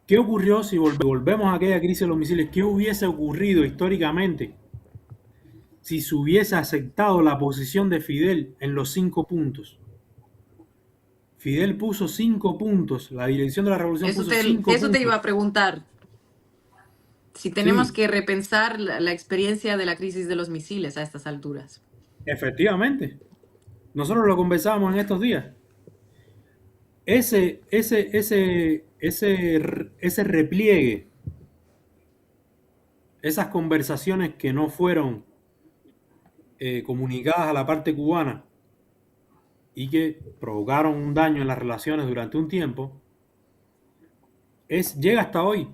¿Qué ocurrió si volvemos a aquella crisis de los misiles? ¿Qué hubiese ocurrido históricamente si se hubiese aceptado la posición de Fidel en los 5 puntos? Fidel puso 5 puntos, la dirección de la revolución puso 5 Eso te iba puntos. a preguntar. Si tenemos Sí, que repensar la experiencia de la crisis de los misiles a estas alturas. efectivamente. Nosotros lo conversábamos en estos días. Ese repliegue, esas conversaciones que no fueron comunicadas a la parte cubana y que provocaron un daño en las relaciones durante un tiempo, llega hasta hoy.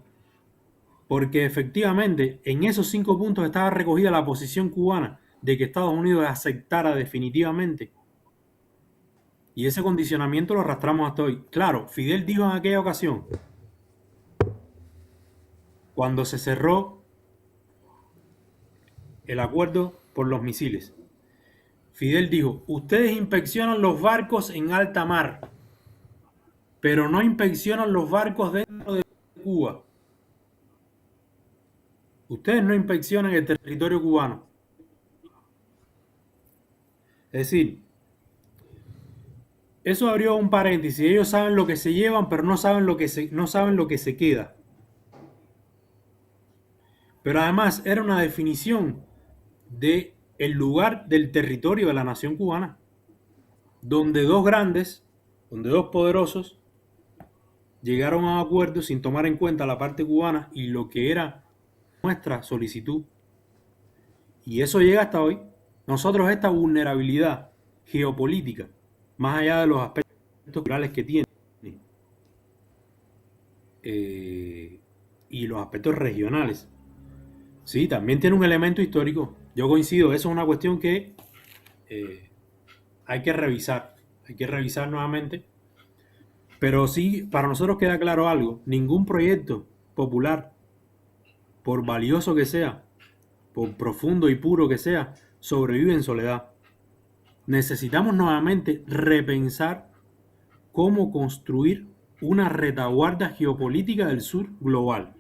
Porque efectivamente en esos 5 puntos estaba recogida la posición cubana de que Estados Unidos aceptara definitivamente Y ese condicionamiento lo arrastramos hasta hoy. Claro, Fidel dijo en aquella ocasión, cuando se cerró el acuerdo por los misiles, Fidel dijo, ustedes inspeccionan los barcos en alta mar, pero no inspeccionan los barcos dentro de Cuba. Ustedes no inspeccionan el territorio cubano. Es decir, eso abrió un paréntesis. Ellos saben lo que se llevan, pero no saben lo que se queda. Pero además era una definición de el lugar del territorio de la nación cubana, donde dos grandes, donde dos poderosos llegaron a un acuerdo sin tomar en cuenta la parte cubana y lo que era nuestra solicitud. Y eso llega hasta hoy. Nosotros esta vulnerabilidad geopolítica, más allá de los aspectos culturales que tiene, y los aspectos regionales, sí, también tiene un elemento histórico. Yo coincido, eso es una cuestión que hay que revisar nuevamente. Pero sí, para nosotros queda claro algo, ningún proyecto popular, por valioso que sea, por profundo y puro que sea, sobrevive en soledad. Necesitamos nuevamente repensar cómo construir una retaguardia geopolítica del sur global,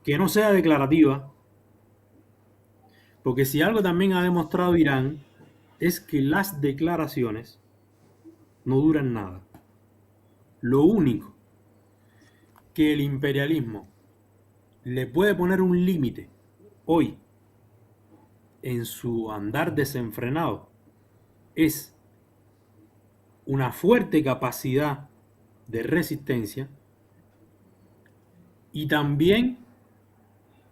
que no sea declarativa, porque si algo también ha demostrado Irán es que las declaraciones no duran nada. Lo único que el imperialismo le puede poner un límite hoy en su andar desenfrenado es una fuerte capacidad de resistencia, y también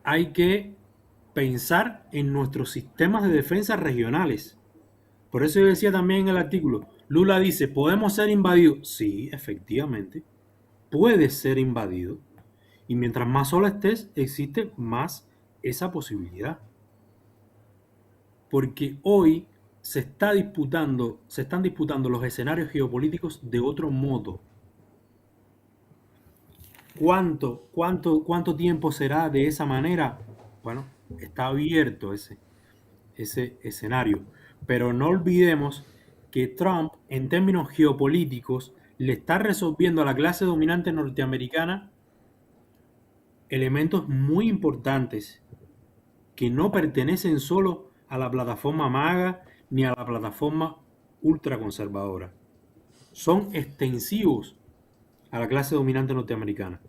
hay que pensar en nuestros sistemas de defensa regionales. Por eso yo decía también en el artículo, Lula dice, ¿podemos ser invadidos? Sí, efectivamente, puedes ser invadido. Y mientras más sola estés, existe más esa posibilidad. Porque hoy se están disputando los escenarios geopolíticos de otro modo. ¿Cuánto tiempo será de esa manera? Bueno, está abierto ese escenario. Pero no olvidemos que Trump, en términos geopolíticos, le está resolviendo a la clase dominante norteamericana elementos muy importantes que no pertenecen solo a la plataforma MAGA ni a la plataforma ultraconservadora. Son extensivos a la clase dominante norteamericana.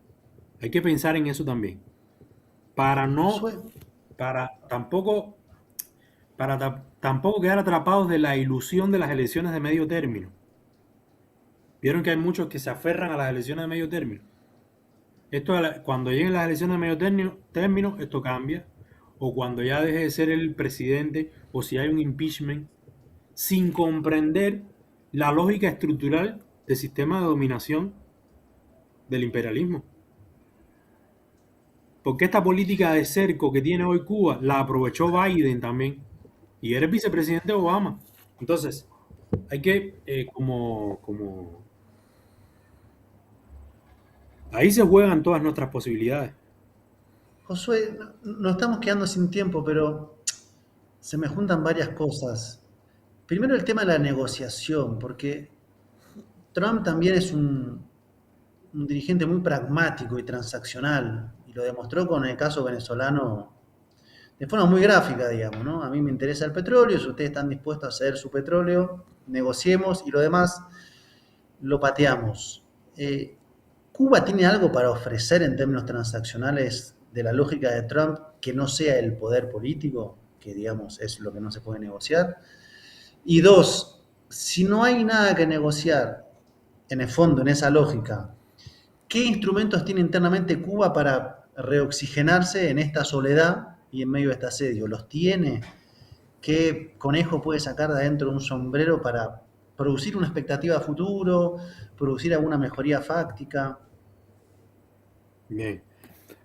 Hay que pensar en eso también. Tampoco quedar atrapados de la ilusión de las elecciones de medio término. Vieron que hay muchos que se aferran a las elecciones de medio término. Cuando lleguen las elecciones de medio término, esto cambia. O cuando ya deje de ser el presidente, o si hay un impeachment, sin comprender la lógica estructural del sistema de dominación del imperialismo. Porque esta política de cerco que tiene hoy Cuba la aprovechó Biden también. Y era el vicepresidente Obama. Entonces, hay que ahí se juegan todas nuestras posibilidades. Josué, nos estamos quedando sin tiempo, pero se me juntan varias cosas. Primero el tema de la negociación, porque Trump también es un dirigente muy pragmático y transaccional, y lo demostró con el caso venezolano de forma muy gráfica, digamos, ¿no? A mí me interesa el petróleo, si ustedes están dispuestos a ceder su petróleo, negociemos y lo demás lo pateamos. ¿Cuba tiene algo para ofrecer en términos transaccionales de la lógica de Trump que no sea el poder político, que digamos es lo que no se puede negociar? Y dos, si no hay nada que negociar en el fondo, en esa lógica, ¿qué instrumentos tiene internamente Cuba para reoxigenarse en esta soledad y en medio de este asedio? ¿Los tiene? ¿Qué conejo puede sacar de adentro de un sombrero para producir una expectativa de futuro, producir alguna mejoría fáctica? Bien.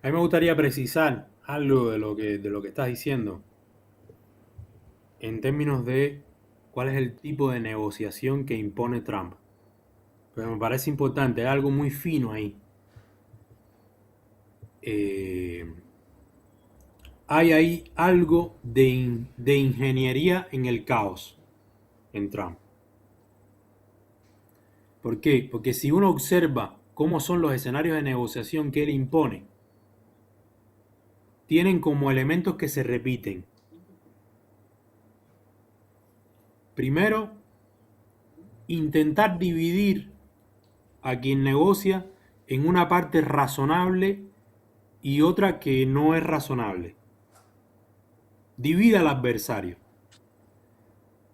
A mí me gustaría precisar algo de lo que estás diciendo en términos de cuál es el tipo de negociación que impone Trump. Pero me parece importante, hay algo muy fino ahí. Hay ahí algo de ingeniería en el caos en Trump. ¿Por qué? Porque si uno observa cómo son los escenarios de negociación que él impone, tienen como elementos que se repiten. Primero, intentar dividir a quien negocia en una parte razonable y otra que no es razonable. Divide al adversario.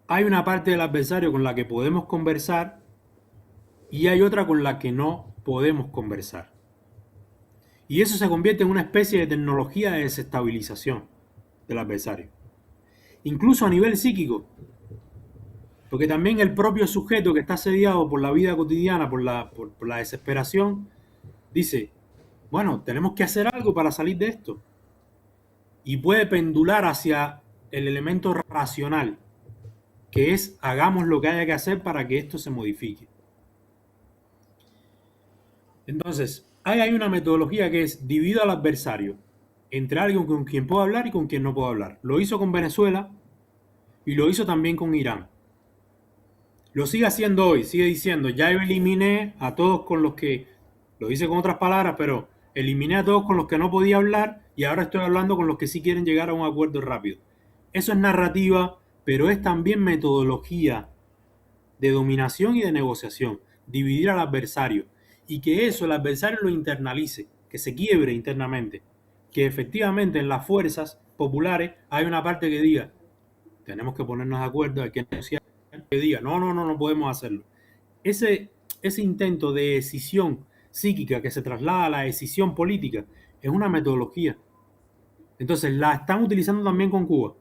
Hay una parte del adversario con la que podemos conversar y hay otra con la que no podemos conversar. Y eso se convierte en una especie de tecnología de desestabilización del adversario. Incluso a nivel psíquico. Porque también el propio sujeto que está asediado por la vida cotidiana, por la desesperación, dice, bueno, tenemos que hacer algo para salir de esto. Y puede pendular hacia el elemento racional, que es hagamos lo que haya que hacer para que esto se modifique. Entonces, hay una metodología que es dividir al adversario entre alguien con quien puedo hablar y con quien no puedo hablar. Lo hizo con Venezuela y lo hizo también con Irán. Lo sigue haciendo hoy, sigue diciendo, ya eliminé a todos con los que, lo dice con otras palabras, pero eliminé a todos con los que no podía hablar y ahora estoy hablando con los que sí quieren llegar a un acuerdo rápido. Eso es narrativa, pero es también metodología de dominación y de negociación. Dividir al adversario y que eso el adversario lo internalice, que se quiebre internamente, que efectivamente en las fuerzas populares hay una parte que diga, tenemos que ponernos de acuerdo, hay que negociar, que diga, no podemos hacerlo. Ese intento de decisión psíquica que se traslada a la decisión política es una metodología. Entonces la están utilizando también con Cuba.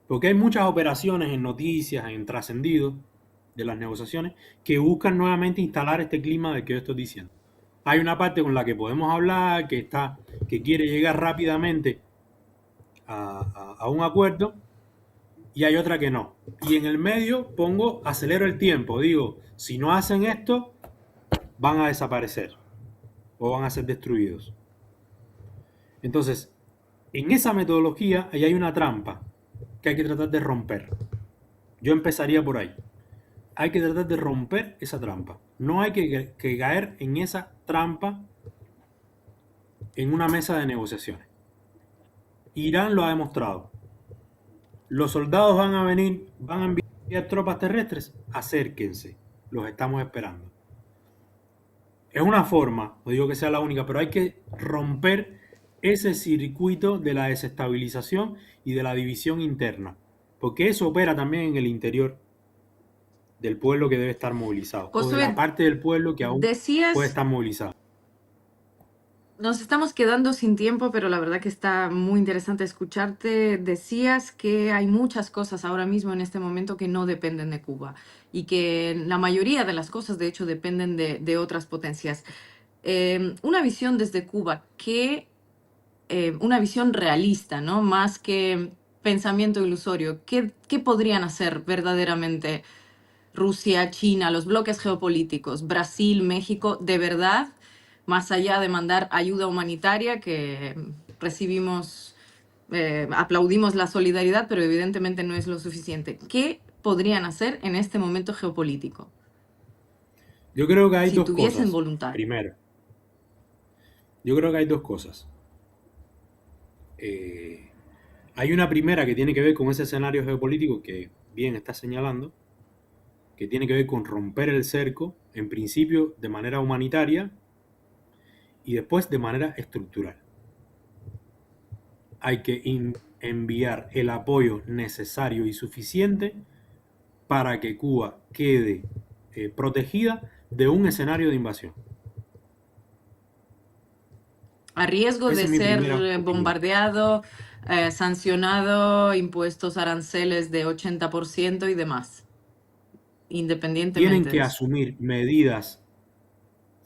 Porque hay muchas operaciones en noticias, en trascendidos de las negociaciones, que buscan nuevamente instalar este clima del que yo estoy diciendo. Hay una parte con la que podemos hablar, que quiere llegar rápidamente a un acuerdo, y hay otra que no. Y en el medio acelero el tiempo, digo, si no hacen esto, van a desaparecer o van a ser destruidos. Entonces, en esa metodología ahí hay una trampa que hay que tratar de romper. Yo empezaría por ahí. Hay que tratar de romper esa trampa. No hay que caer en esa trampa en una mesa de negociaciones. Irán lo ha demostrado. Los soldados van a enviar tropas terrestres. Acérquense. Los estamos esperando. Es una forma, no digo que sea la única, pero hay que romper ese circuito de la desestabilización y de la división interna. Porque eso opera también en el interior del pueblo que debe estar movilizado. O de la parte del pueblo que aún puede estar movilizado. Nos estamos quedando sin tiempo, pero la verdad que está muy interesante escucharte. Decías que hay muchas cosas ahora mismo en este momento que no dependen de Cuba y que la mayoría de las cosas, de hecho, dependen de otras potencias. Una visión desde Cuba, una visión realista, ¿no? Más que pensamiento ilusorio. ¿Qué podrían hacer verdaderamente Rusia, China, los bloques geopolíticos, Brasil, México, de verdad, más allá de mandar ayuda humanitaria, que recibimos, aplaudimos la solidaridad, pero evidentemente no es lo suficiente? ¿Qué podrían hacer en este momento geopolítico? Yo creo que hay dos tuviesen cosas. Voluntad. Primero, yo creo que hay dos cosas. Hay una primera que tiene que ver con ese escenario geopolítico que bien está señalando, que tiene que ver con romper el cerco, en principio de manera humanitaria y después de manera estructural. Hay que enviar el apoyo necesario y suficiente para que Cuba quede protegida de un escenario de invasión. A riesgo de ser bombardeado, sancionado, impuestos aranceles de 80% y demás. Independientemente. Tienen que asumir medidas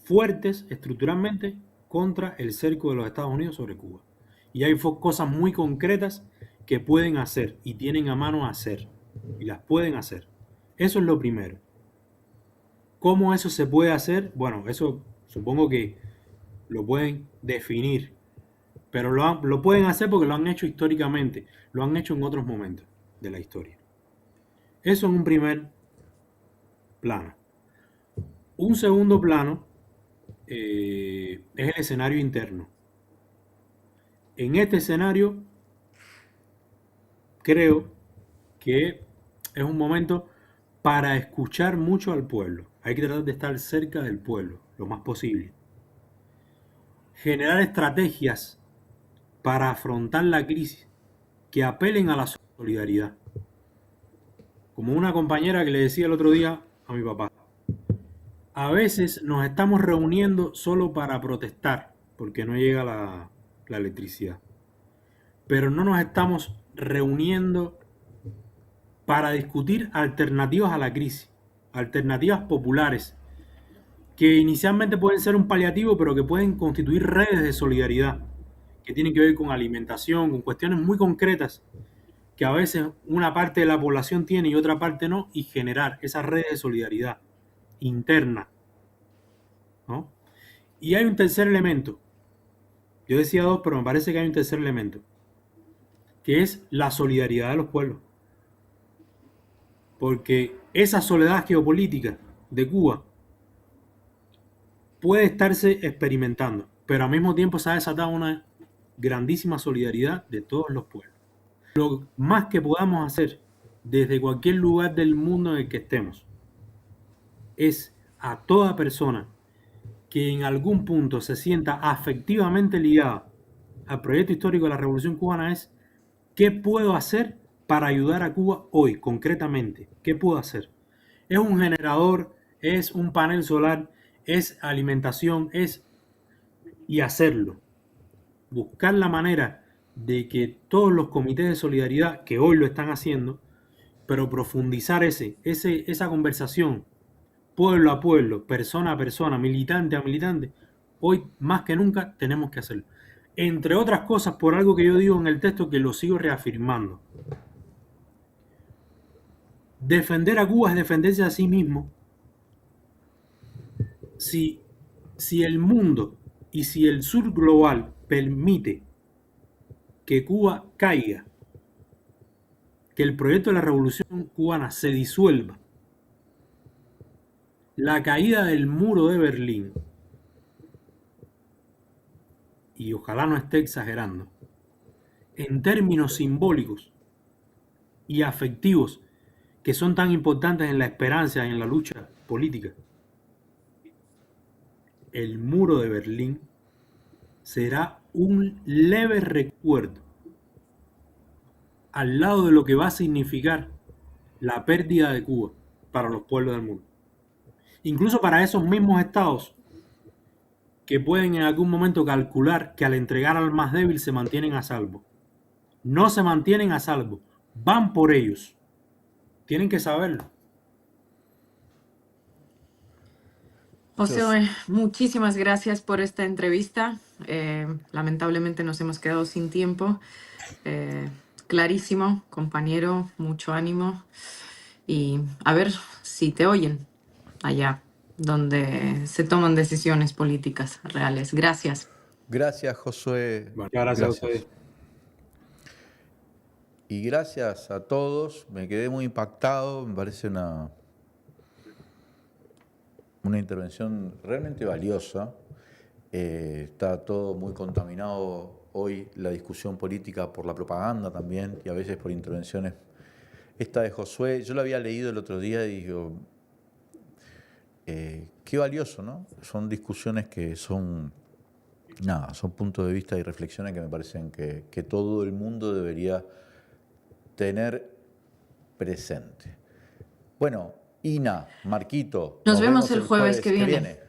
fuertes estructuralmente contra el cerco de los Estados Unidos sobre Cuba. Y hay cosas muy concretas que pueden hacer y tienen a mano hacer. y las pueden hacer. Eso es lo primero. ¿Cómo eso se puede hacer? Bueno, eso supongo que lo pueden definir, pero lo pueden hacer porque lo han hecho históricamente, lo han hecho en otros momentos de la historia. Eso en un primer plano. Un segundo plano es el escenario interno. En este escenario creo que es un momento para escuchar mucho al pueblo. Hay que tratar de estar cerca del pueblo lo más posible. Generar estrategias para afrontar la crisis que apelen a la solidaridad. Como una compañera que le decía el otro día a mi papá, a veces nos estamos reuniendo solo para protestar porque no llega la electricidad, pero no nos estamos reuniendo para discutir alternativas a la crisis, alternativas populares, que inicialmente pueden ser un paliativo, pero que pueden constituir redes de solidaridad, que tienen que ver con alimentación, con cuestiones muy concretas, que a veces una parte de la población tiene y otra parte no, y generar esas redes de solidaridad interna, ¿no? Y hay un tercer elemento. Yo decía dos, pero me parece que hay un tercer elemento, que es la solidaridad de los pueblos. Porque esa soledad geopolítica de Cuba puede estarse experimentando, pero al mismo tiempo se ha desatado una grandísima solidaridad de todos los pueblos. Lo más que podamos hacer desde cualquier lugar del mundo en el que estemos es a toda persona que en algún punto se sienta afectivamente ligada al proyecto histórico de la Revolución Cubana es ¿qué puedo hacer para ayudar a Cuba hoy concretamente? ¿Qué puedo hacer? ¿Es un generador? ¿Es un panel solar? ¿Es alimentación? Y hacerlo. Buscar la manera de que todos los comités de solidaridad que hoy lo están haciendo, pero profundizar esa conversación pueblo a pueblo, persona a persona, militante a militante, hoy más que nunca tenemos que hacerlo. Entre otras cosas, por algo que yo digo en el texto que lo sigo reafirmando. Defender a Cuba es defenderse a sí mismo. Si el mundo y si el sur global permite que Cuba caiga, que el proyecto de la Revolución Cubana se disuelva, la caída del muro de Berlín, y ojalá no esté exagerando, en términos simbólicos y afectivos que son tan importantes en la esperanza y en la lucha política, el muro de Berlín será un leve recuerdo al lado de lo que va a significar la pérdida de Cuba para los pueblos del mundo. Incluso para esos mismos estados que pueden en algún momento calcular que al entregar al más débil se mantienen a salvo. No se mantienen a salvo, van por ellos. Tienen que saberlo. José, muchísimas gracias por esta entrevista. Lamentablemente nos hemos quedado sin tiempo. Clarísimo, compañero, mucho ánimo. Y a ver si te oyen allá, donde se toman decisiones políticas reales. Gracias. Gracias, Josué. Muchas gracias a ustedes. Y gracias a todos. Me quedé muy impactado. Me parece una intervención realmente valiosa. Está todo muy contaminado hoy, la discusión política, por la propaganda también y a veces por intervenciones. Esta de Josué, yo la había leído el otro día y digo, qué valioso, ¿no? Son discusiones que son puntos de vista y reflexiones que me parecen que todo el mundo debería tener presente. Bueno, Ina, Marquito. Nos vemos el jueves que viene.